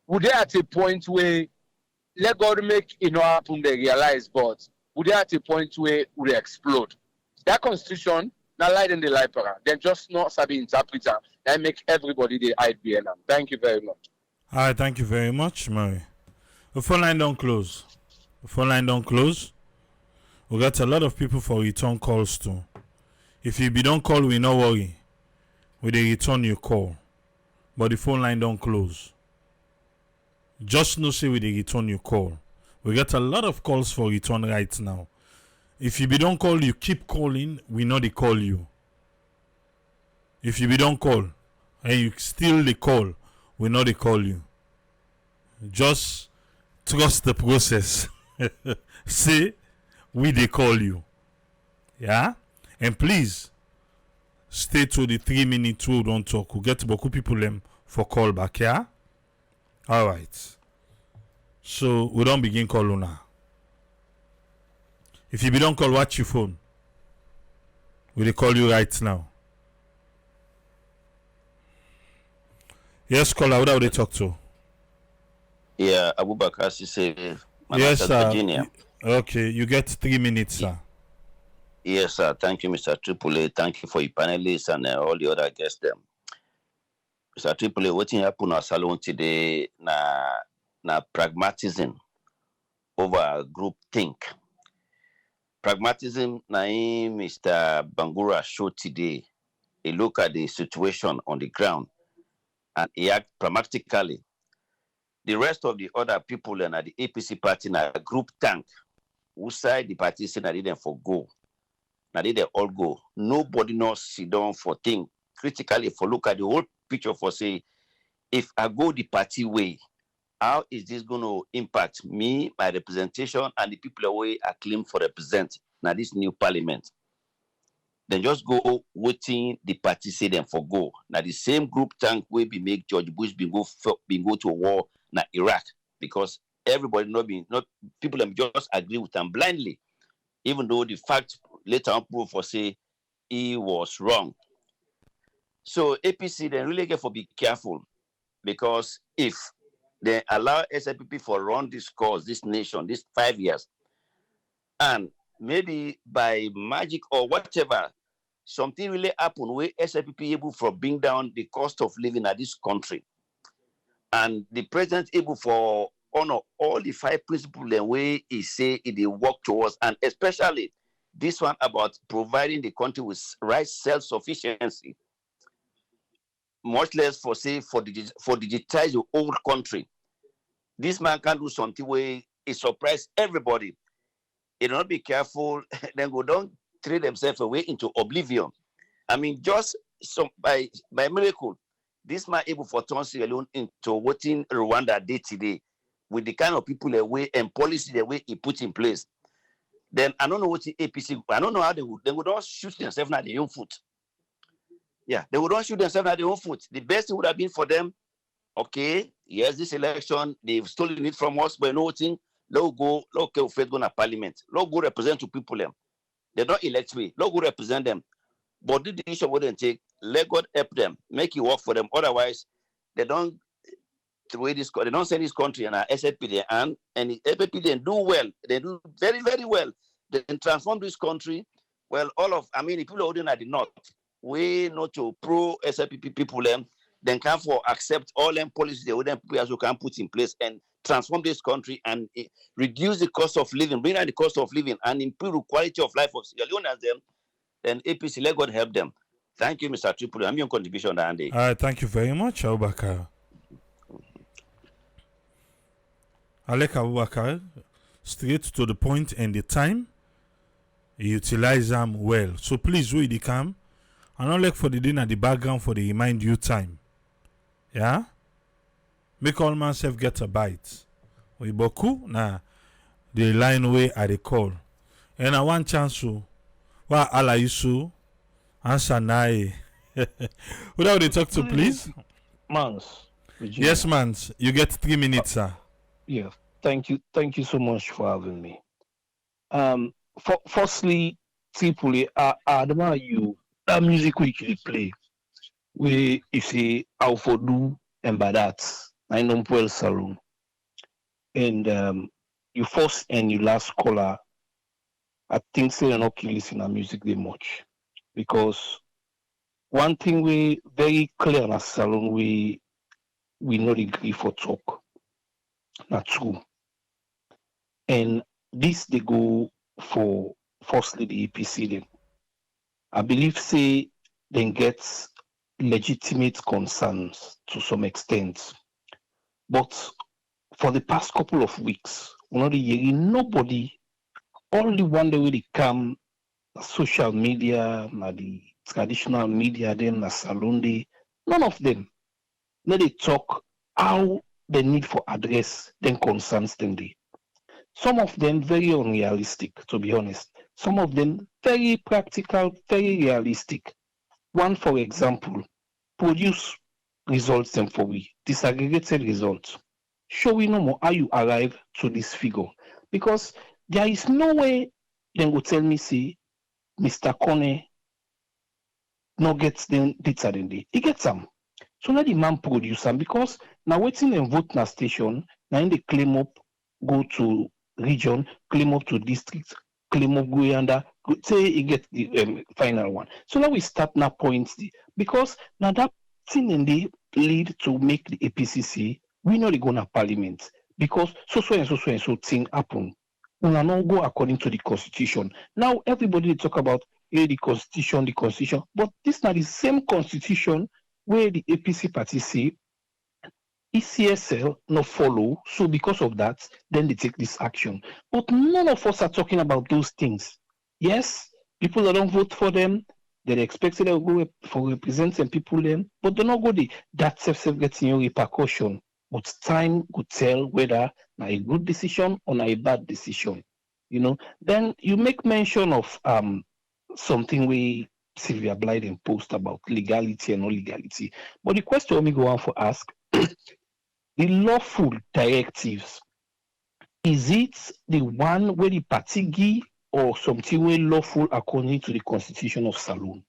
Would they at a point where let God make it not happen they realize, but would they at a point where we explode? That constitution not light in the library. Then just not sabi interpreter that make everybody the IBN. Thank you very much. All right, thank you very much, Mary. The phone line don't close. The phone line don't close. We got a lot of people for return calls too. If you be don't call, we no worry. We dey return your call. But the phone line don't close. Just no say we dey return your call. We got a lot of calls for return right now. If you be don't call, you keep calling, we know they call you. If you be don't call and you still they call, we know they call you. Just trust the process. Say we they call you. Yeah? And please stay to the 3 minutes we don't talk. We get beaucoup people for call back, yeah? Alright. So we don't begin call now. If you be don't call, watch your phone. We they call you right now. Yes, caller, what would they talk to? Yeah, Abubakar Sise, Yes, sir. Virginia. Okay, you get 3 minutes, sir. Yes, sir. Thank you, Mr. Triple. Thank you for your panelists and all the other guests. Mr. Triple, what happened at Salon today na pragmatism over group think. Pragmatism na Mr. Bangura showed today. He look at the situation on the ground and he act pragmatically. The rest of the other people and the APC party na group tank. Who side the party say na they them for go. Now they all go. Nobody knows sit down for think critically for look at the whole picture for say, if I go the party way, how is this going to impact me, my representation, and the people away I claim for represent now this new parliament? Then just go waiting the party say them for go. Now the same group tank will be make George Bush be go to war na Iraq because everybody not people them just agree with them blindly, even though the fact later on prove for say he was wrong. So APC then really get for be careful because if they allow SIPP for run this cause, this nation, this 5 years, and maybe by magic or whatever, something really happen where SIPP able for bring down the cost of living at this country, and the president able for honor all the 5 principles the way he say they work towards, and especially this one about providing the country with right self-sufficiency, much less for say for digitize the whole country. This man can do something where it surprise everybody. It not be careful, then go down trade themselves away into oblivion. I mean, just some by miracle, this man able for turn Sierra Leone into what in Rwanda day today with the kind of people away and policy the way he put in place. Then I don't know what the APC. I don't know how they would not shoot themselves at their own foot. Yeah, they would not shoot themselves at their own foot. The best thing would have been for them. Okay, yes, this election they've stolen it from us, but no thing. Let's go. Okay, we're going to parliament. Let's go represent to people them. They don't elect me. Let's go represent them. But the decision wouldn't take. Let God help them. Make it work for them. Otherwise, they don't throw this. They don't send this country and SAP their hand. And the SAP they do well. They do very, very well. They can transform this country. Well, the people holding at the north, we not to pro SAP people them. Then can for accept all them policies they would people also can put in place and transform this country and reduce the cost of living, bring down the cost of living, and improve the quality of life of Sierra Leone as them. Then APC, let God help them. Thank you, Mr. Tripoli. I'm your contribution that day. All right, thank you very much, Abubakar. Alek Abubakar, straight to the point and the time, utilize them well. So please read the cam. And not like for the dinner, the background for the remind you time. Yeah? Make all myself get a bite. We boku na the line way at the call. And I want chance to Wa Ala Yusu, answer nai. Who that would they talk to, please? Mans, Virginia. Yes, man. You get 3 minutes, sir. Yeah, thank you so much for having me. Firstly, Tripoli, admire you. That music we usually play, we you say Alfodu and Badat, I know well Saloon, and you first and you last caller, I think say you're not listen to music very much because one thing we very clear in a salon we not agree for talk, not true, and this they go for firstly the APC them. I believe say they get legitimate concerns to some extent, but for the past couple of weeks, we're not hearing nobody. Only one day when they come, social media, the traditional media, then the salon day, none of them. Let they talk how the need for address then concerns them. Some of them very unrealistic, to be honest. Some of them very practical, very realistic. One, for example, produce results them for we, disaggregated results. Show we no more how you arrive to this figure. Because there is no way they will tell me, see, Mr. Kone no gets them data than they. He gets them. So let the man produce them because now waiting and vote na station, now in the claim up, go to region, claim up to district, claim up go yonder, say he get the final one. So now we start now points because now that thing in the lead to make the APCC, we know they go to parliament because so and so thing happen. We will not go according to the constitution. Now everybody talk about the constitution, but this not the same constitution where the APC party say ECSL not follow, so because of that, then they take this action. But none of us are talking about those things. Yes, people that don't vote for them, they're expected to go for representing people then, but they're not good. That self getting your repercussion. But time could tell whether a good decision or a bad decision. You know, then you make mention of something we Sylvia Blyden post about legality and illegality. But the question we go on for ask the lawful directives, is it the one where the party give or something where lawful according to the constitution of Saloon?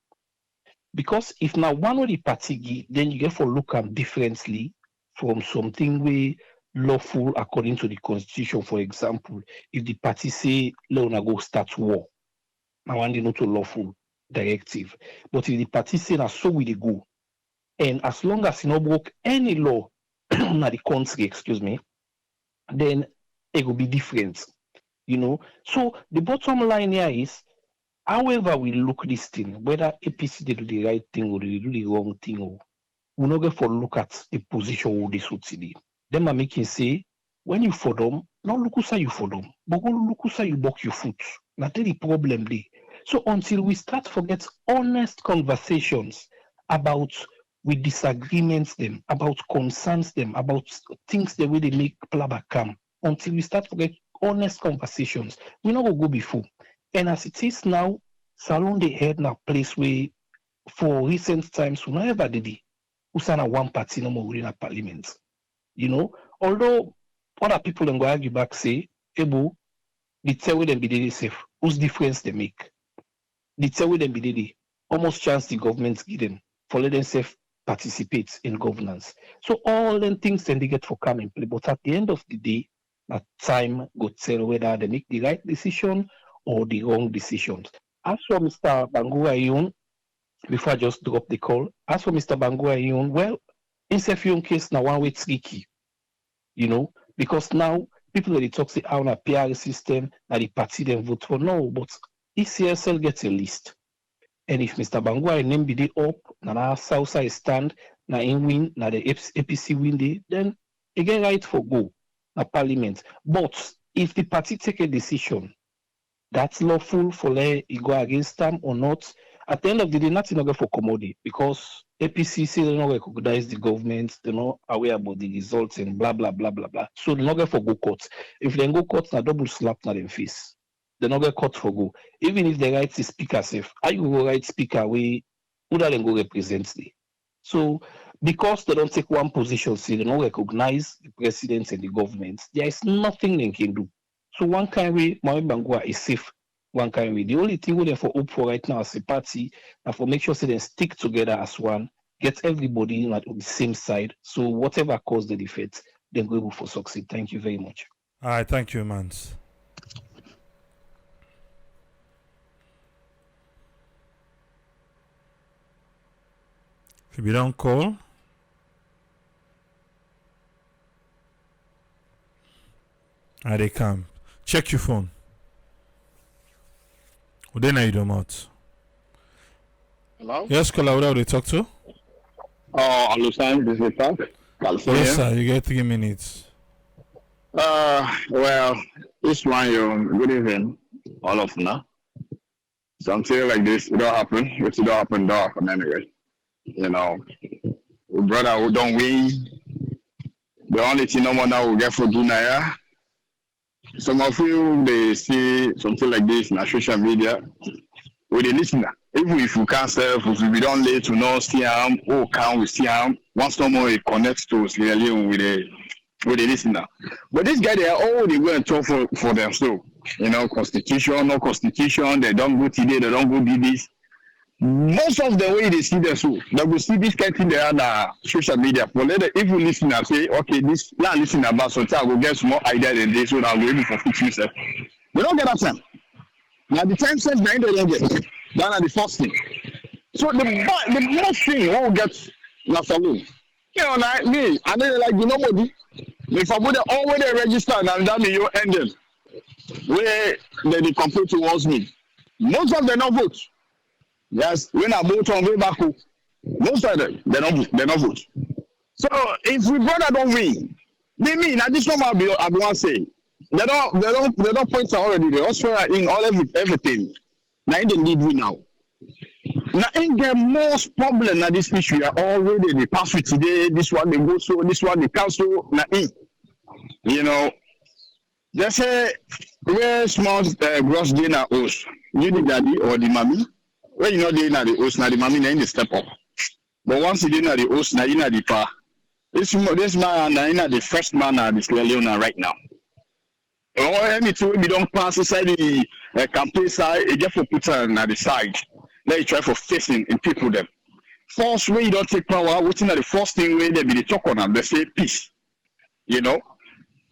Because if now one where the party give, then you get for look at differently from something where lawful according to the constitution. For example, if the party say Leone go start war, I want to know to lawful directive. But if the party say that so will they go, and as long as you not broke any law na the country, excuse me, then it will be different, you know. So the bottom line here is, however we look this thing, whether APC they do the right thing or they do the wrong thing, or we not get for look at the position of this today. Then I making say, when you for them, not look who you for them, but go look who you buck your foot. That's the problem there. So until we start forget honest conversations about with disagreements them, about concerns them, about things the way they make plaba come, until we start forget honest conversations, we not go before. And as it is now, Salon they head now place where for recent times we never did it. We sign a one party no more in a parliament. You know, although other people then go argue back say, Ebo, the tell them be they safe, whose difference they make. The tell them be they almost chance the government give them for let themselves participate in governance. So all them things then they get for come in play. But at the end of the day, that time go tell whether they make the right decision or the wrong decisions. As for Mr. Bangura Ayun, before I just drop the call, as for Mr. Bangura Ayun, well, in Sefion case now one way tricky, you know, because now people that they talk say how a PR system that the party then vote for. No, but ECSL gets a list. And if Mr. Bangura name be the up, na Southside stand, na in win, na the APC win day, then again right for go, na parliament. But if the party take a decision that's lawful for let it go against them or not, at the end of the day, nothing not for commodity because APC say they don't recognize the government, they're not aware about the results and blah blah blah blah blah. So they not get for go court. If they go court, na double slap na them face. they not get cut for go. Even if they write the speaker safe, how you go write speaker we who that go represent the. So because they don't take one position, see they don't recognize the president and the government, there is nothing they can do. So one kind way Mohamed Bangura is safe. One kind way. The only thing we for hope for right now as a party and for make sure they stick together as one, get everybody on the same side. So whatever cause the defeat, then go able for succeed. Thank you very much. All right, thank you, Mans. If you don't call, they come. Check your phone. Well, then you don't out. Hello? Yes, caller, what they talk to? Alusan, this is Frank, California. Yes, sir, you get 3 minutes. Well, this one, good evening, all of now. Something like this, it don't happen. It don't happen anyway. You know, brother who don't win, the only thing no one now will get for Dunaya. Some of you, they see something like this in social media with a listener. Even if you can't serve, if we don't let to know Siam, can we Siam, once no more it connects to Leone with a listener. But this guy, they are all they go and talk for themselves. You know, constitution, no constitution, they don't go today, they don't go do this. Most of the way they see them, so they will see this kind of thing there on social media. But let the evil listener say, okay, this now listen about something, I will get some more idea than this, so I'll be able to fix myself. They don't get that time. Now the time says they don't get. That's the first thing. So the most thing we will get na saloon. You know, like me, I don't like nobody. If I put already registered and that means you end them. Where they complain towards me. Most of them don't vote. Yes, when I vote on way back, most of them they don't vote. So if we brother don't win, they mean at this moment I be one saying they don't point already. They also are in all everything. Now they need we now. Now in the most problem na this issue are already they pass with today. This one they go so, this one they cancel. Now you know, they say where small gross dinner host, you the daddy or the mommy. When you know they na the host, na the mommy na in the step up. But once you na the host, na in the pa. This man na the first man na this Leone right now. Or anything we don't pass inside the campaign side, it just for put on the side. Let you try for facing in people them. First way you don't take power, waiting at the first thing where they be the talk on them, they say peace. You know,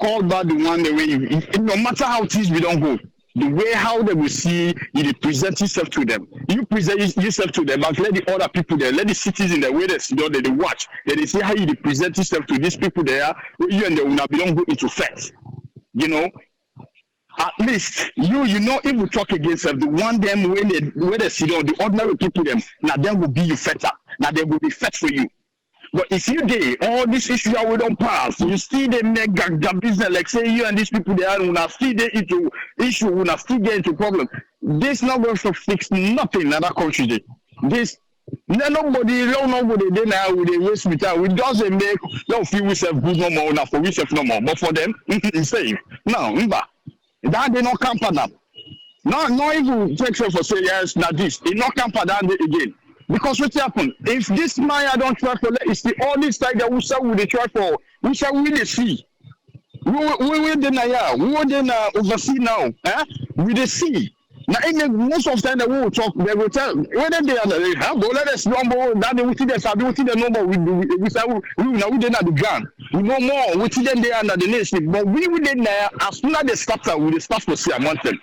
call back the one the way you, no matter how things we don't go. The way how they will see you present yourself to them. You present yourself to them, but let the other people there, let the citizens the way they see they watch, they see how you present yourself to these people there, you and they will not belong go into fact. You know, at least you know if we talk against them, the one them when they see down, the ordinary people them, now them will be you better. Now they will be fed for you. But if you did all these issues we don't pass, you still they make gag business like say you and these people they are will still get into issue, will still get into problem. This not going to fix nothing in that country. This nobody they now with the waste meter. We doesn't make no feel we self good no more, not for we self no more. But for them, it's safe. No, that they not camper them. No even take for say yes, not this. They not camper down again. Because what happened? If this Maya don't try for it's the only side that we shall we try for, we shall really see. We then oversee now. We the see. Now in most of the time they will talk, they will tell whether they are go let us number that they will see the number we say we now we then at the ground. We know more we see them there under the nation, but we will then as soon as they start we will start to see a mountain.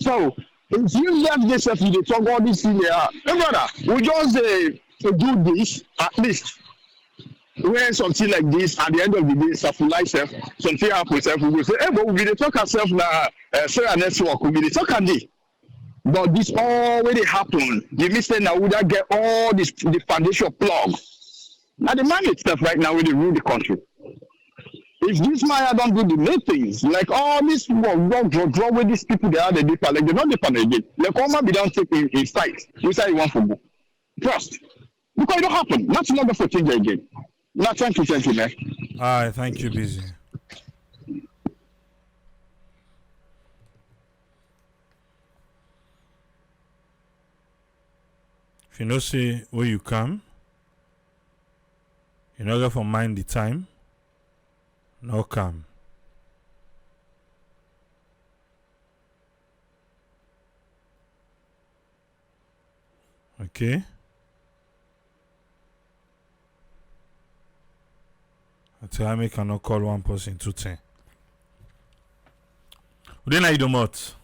So if you left this if you talk all this in there, hey brother, we just do this at least. When something like this at the end of the day, self-life self, something happens, we will say, hey, but we will talk ourselves now, share a network, we will talk on this. But this already happened. The mistake now would get all this the foundation plug. Now the man itself right now will rule the country. If this man don't do the main things, like all this draw with these people they are the deeper, like they're not depend again. Like all man be down take in sight. We say you want for go. Trust. Because it don't happen. That's not the for change again. No, thank you, man. All right, thank you, Busy. you know say where you come, you know get for mind the time, no come. Okay. Until I cannot call one person 210. Then I do not.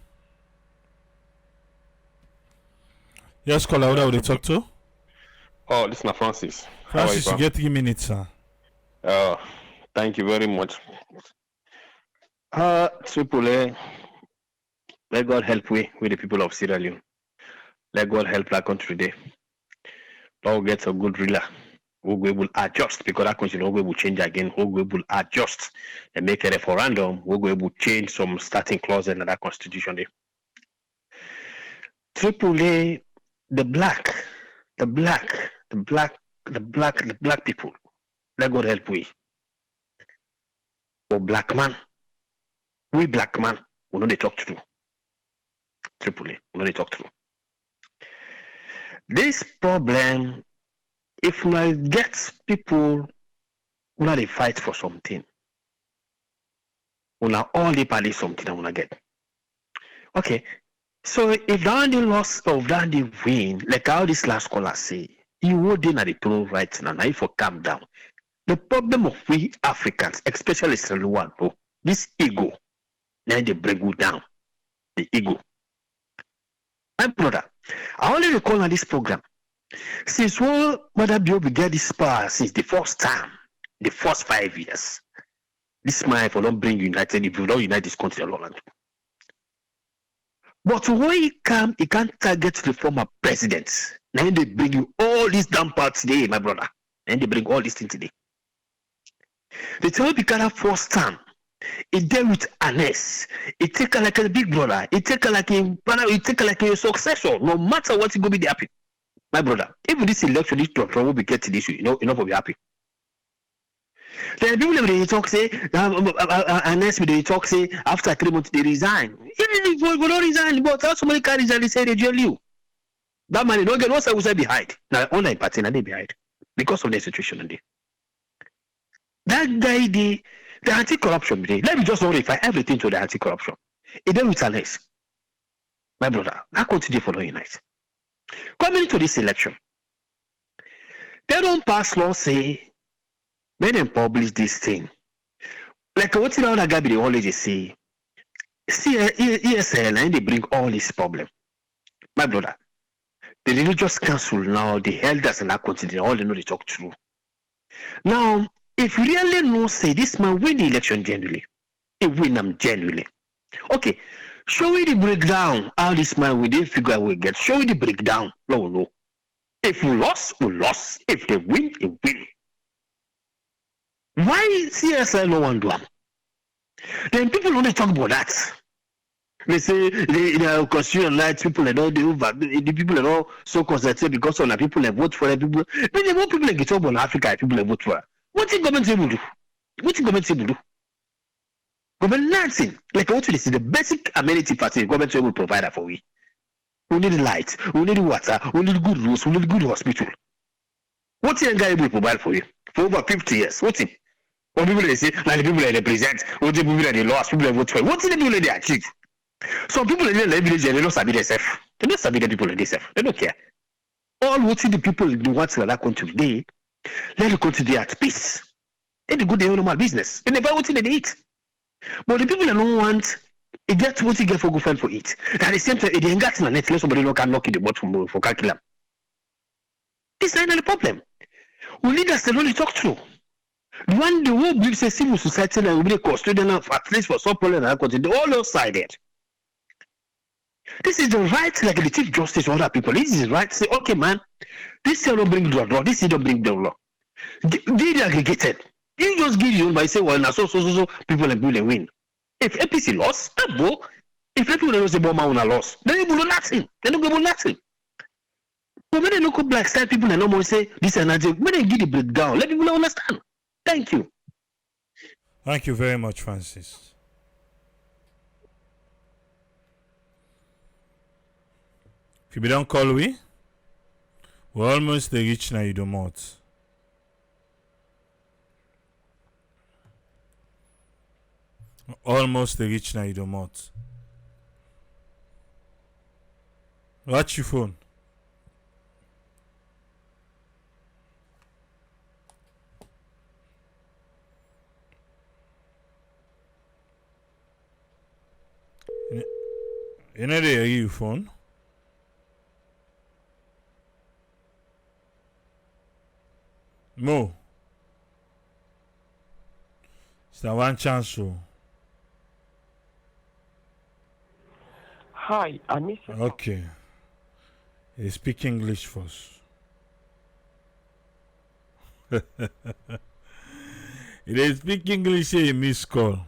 Yes, caller, who they talk to? Oh, this is not Francis. Francis, How you are you, get 3 minutes, sir. thank you very much. Triple A, let God help we with the people of Sierra Leone. Let God help our country today. Lord get a good ruler who will adjust because that country will change again, who will adjust and make a referendum, who will change some starting clause in that constitution there. Triple A, the black people. Let God help we. For black man, we black man, we know they talk through. Triple A, we know they talk through. This problem, if we get people who they fight for something, we all the party something I wanna get. Okay, so if down the loss of down the win, like how this last caller say, you would in at the throne right now, if you calm down. The problem of we Africans, especially Sierra Leone, this ego, now they bring you down. The ego. My brother, I only recall on this program. Since when Mother Bio began this power since the first time, the first 5 years, this man if we don't bring united, if we don't unite this country alone. But when he come, he can't target the former presidents. Now they bring you all these damn parts today, my brother. And they bring all these things today. They tell you the first time. It dealt with Anes. It take her like a big brother. It take her like a brother. It take her like a successor. No matter what, it go be happy. My brother, even this election, this trouble will be getting this, you know for be happy. Then people they talk say, Anes they talk say after 3 months they resign. Yeah, we don't resign, but how somebody can resign? They say they jail you. That man, don't get what's I behind. Now online party, now they behind because of the situation and that guy the anti-corruption let me just verify everything to the anti-corruption. It dealt with Alex. My brother, I continue for the unite. Coming into this election, they don't pass law say, when they publish this thing. Like what's the other guy they always say, see ESL and they bring all this problem. My brother, the religious council now, the elders and that continue, all they know they talk true. Now, if you really know, say this man win the election genuinely, he win them genuinely. Okay, show me the breakdown. How this man we didn't figure out we get. Show me the breakdown. No. If we lost, we lost. If they win, they win. Why CSL no one do them? Then people only talk about that. They say they are constitutional rights people and all the people are all so conservative because of the people that vote for the people. But the more people that get up on Africa, people that vote for. What the government will do? What the government will do? Government nothing. Like what we see the basic amenity party government will provide that for we. We need light, we need water, we need good roads, we need good hospital. What the guy will provide for you for over 50 years? What's it? What people they say, like the people that they present, what the people that they lost, people that vote for. What's the people that they achieve? Some people in the village they don't sabi themselves. They don't sabi the people in themselves. They don't care. All what the people do want to that country today, let the country be at peace. They go their normal business. They never what they eat. But the people that don't want, it gets what you get for go find for it. At the same time, it ain't got in the net, let somebody can knock in the bottom for calculate. This is not the problem. We need us to only talk through. The one the whole believe say civil society and we custodian at least for some problem and country, they all sided. This is the right, like the Chief Justice or other people. This is the right. Say, okay, man, this don't bring the law. This don't bring the law. They aggregated. You just give you by say, well, now so people like will win. If APC lost, if people don't say bomb on a loss, then they will nothing. They don't go nothing. But when they look up black style people and no more say this and that, when they give the breakdown, let people understand. Thank you. Thank you very much, Francis. If you don't call we We're almost the reach now, you don't want. Almost the reach now, you don't want. Watch your phone. You know they hear your phone? Mo. It's the one chance, so. Hi, I miss you. Okay. You speak English first. They speak English, you miss call.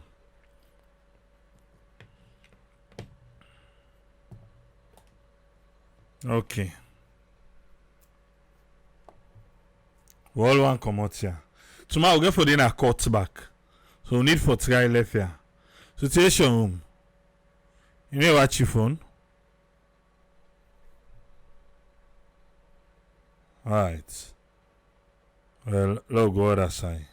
Okay. We all want come out here. Tomorrow we'll get for dinner court back. So we need for try left here. So take your room. You may watch your phone. Alright. Well, let's go other side.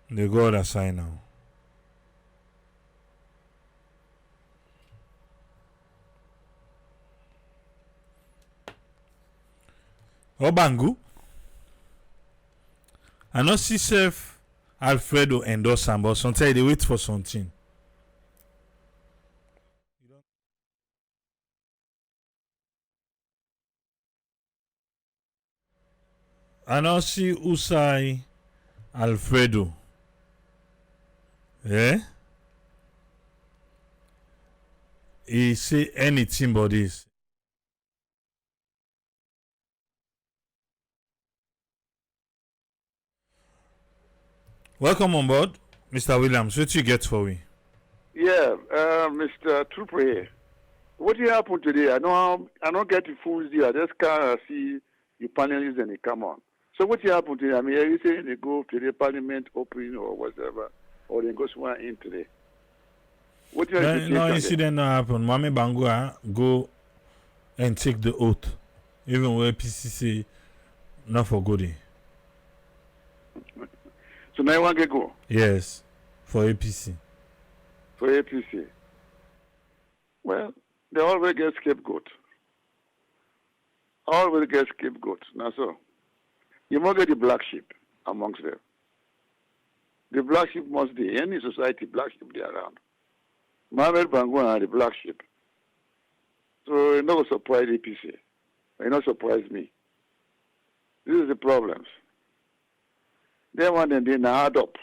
They go other side now. Obangu. I know see self Alfredo endorse am, but sometimes they wait for something. I know see Usai Alfredo. Eh? He say anything but this. Welcome on board, Mr. Williams. What you get for me? Yeah, Mr. Trooper here. What happened today? I don't get the full deal. I just can't see the panelists and they come on. So what happened today? I mean, are you saying they go to the parliament opening or whatever, or they go somewhere in today? What No incident not happen. Mame Bangura go and take the oath, even where PCC not for goodie. So now you want to go? Yes, for APC. For APC. Well, they always get scapegoat. Always get scapegoat. Now so, you must get the black sheep amongst them. The black sheep must be any society, black sheep they around. Mohamed Bangoua are the black sheep. So it not surprise APC. It not surprise me. This is the problems. They want them to add up.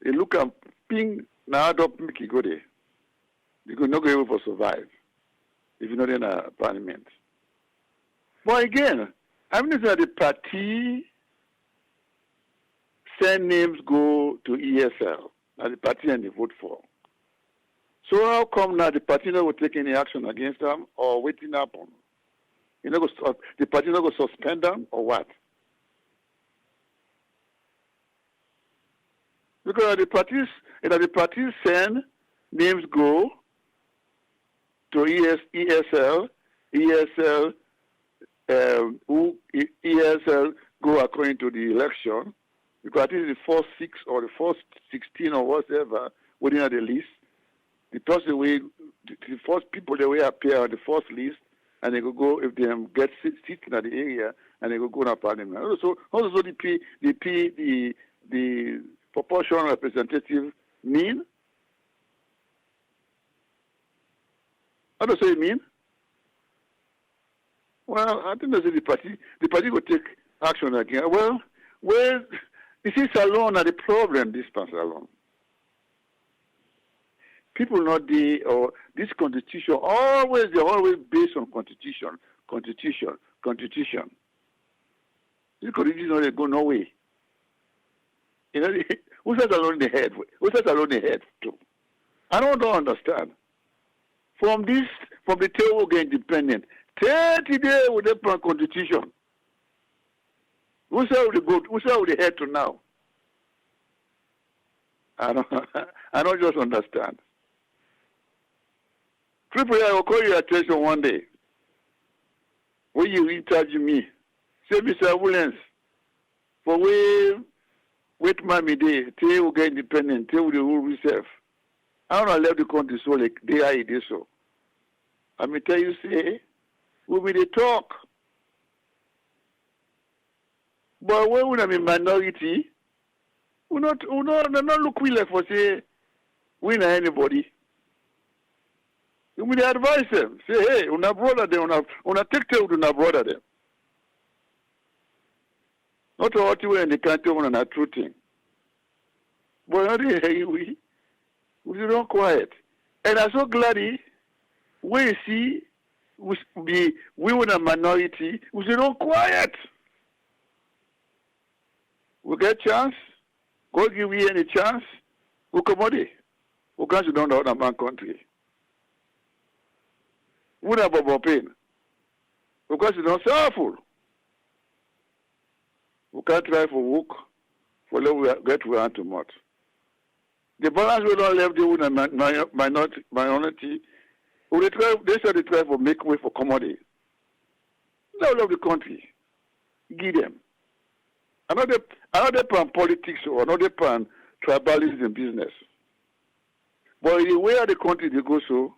They look at ping now add up make it go there. You could not go able to survive if you're not in a parliament. But again, I mean that the party send names go to ESL and the party and they vote for. So how come now the party not will take any action against them or waiting happen? You know, the party not go suspend them or what? Because the parties send names go to ESL go according to the election. Because I think the first 6 or the first 16 or whatever within the list. The first people that will appear on the first list, and they go if they get seats in the area, and they go to parliament. Also the proportional representative mean? How does it mean? Well, I think that's the party will take action again. Well, this is alone are the problem. This pass alone. People not the or this constitution they're always based on constitution. This constitution they go no way. You know, who says alone the head? Who says alone the head too? I don't understand. From the table get independent, 30 days with the constitution. Who said the goat? Who said the head to now? I don't just understand. Triple A, I will call your attention one day. When you interview me, say, Mr. Williams, for wait mommy day, till we get independent, till we rule ourselves. I don't left the country so like they are it is so. I may tell you, say, we will they talk. But when we are in minority, we not look we like for say we not anybody. We will advise them. Say, hey, una brother them, una take care of una brother them. Not what you in the country on a true thing. But not we don't quiet. And I'm so glad we see we were a minority, we don't quiet. We get chance, go give we any chance, we come on it. We can't down the other man country. We not about pain. Because it's not sorrowful. We can't try for work, for let we get we too much. The balance we don't left the women minority. They say they try for make way for commodity. They love the country. Give them. Another pan politics or another pan tribalism business. But the way of the country they go so,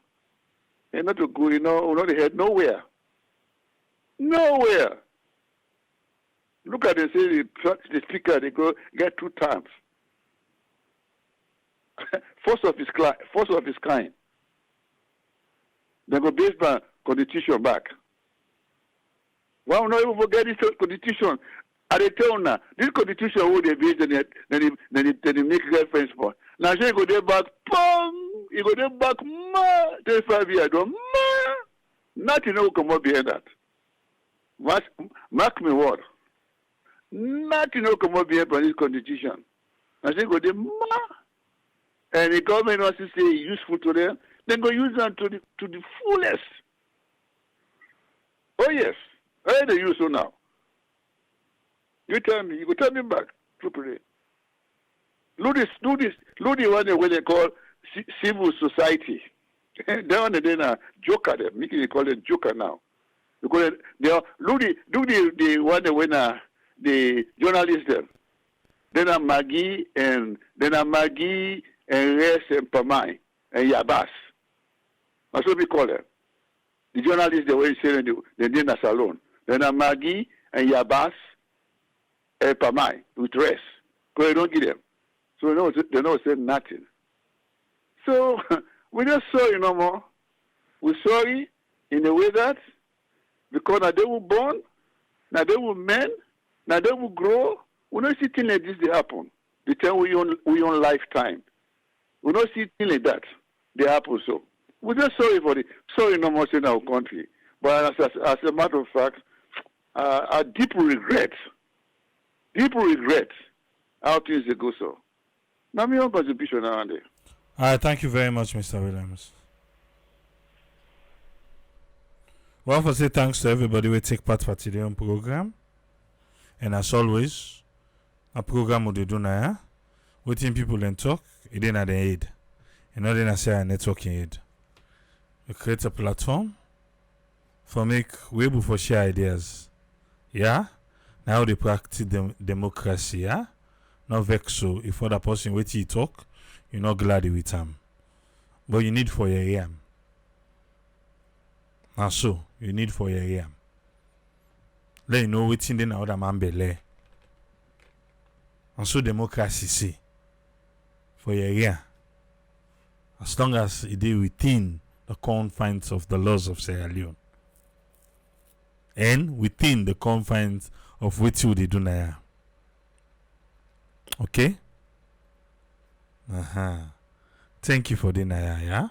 and not to go, they head nowhere. Nowhere. Look at they say the speaker they go get 2 terms. First of his kind. They go based on constitution back. Why well, not even forget this constitution? I tell now, this constitution will they based on it, then they make reference for. Now you go there back, you go there back, 35 years ago, nothing will come up behind that. Mark me word. Nothing will come up behind this constitution. Now you go there, and the government wants to say useful to them, then go use them to the fullest. Oh yes, how they use so now? You tell me, you go tell me back, properly. Do this one they call civil society. They one they now joker them, making they call it joker now. Because they are the one they when the journalists them. Then are Maggie and Res and Pamai and Yabas. That's what we call them. The journalists they were saying they did a salon. Then are Maggie and Yabas and Pamai with Res. Because they don't give them. So they don't say nothing. So we just sorry no more. We're sorry in the way that because now they were born, now they were men, now they will grow. We don't see things like this they happen. They tell we on lifetime. We don't see things like that. They happen so. We're just sorry for it. Sorry no more in our country. But as a matter of fact, I deeply regret how things they go so. Now my own contribution around there. All right, thank you very much, Mr. Williams. Well, I say thanks to everybody who take part for today's program. And as always, a program what they do now, waiting people and talk, it ain't at the aid. And not in a say a networking aid. We create a platform for make we able for share ideas. Yeah? Now they practice democracy, yeah? Not vex so if other person wait you talk, you're not glad with him. But you need for your ear. Now so, you need for your ear. Let you know what's in the other man belay. And so democracy see for your ear. As long as it is within the confines of the laws of Sierra Leone. And within the confines of what you do now. Okay? Thank you for the Naya, yeah?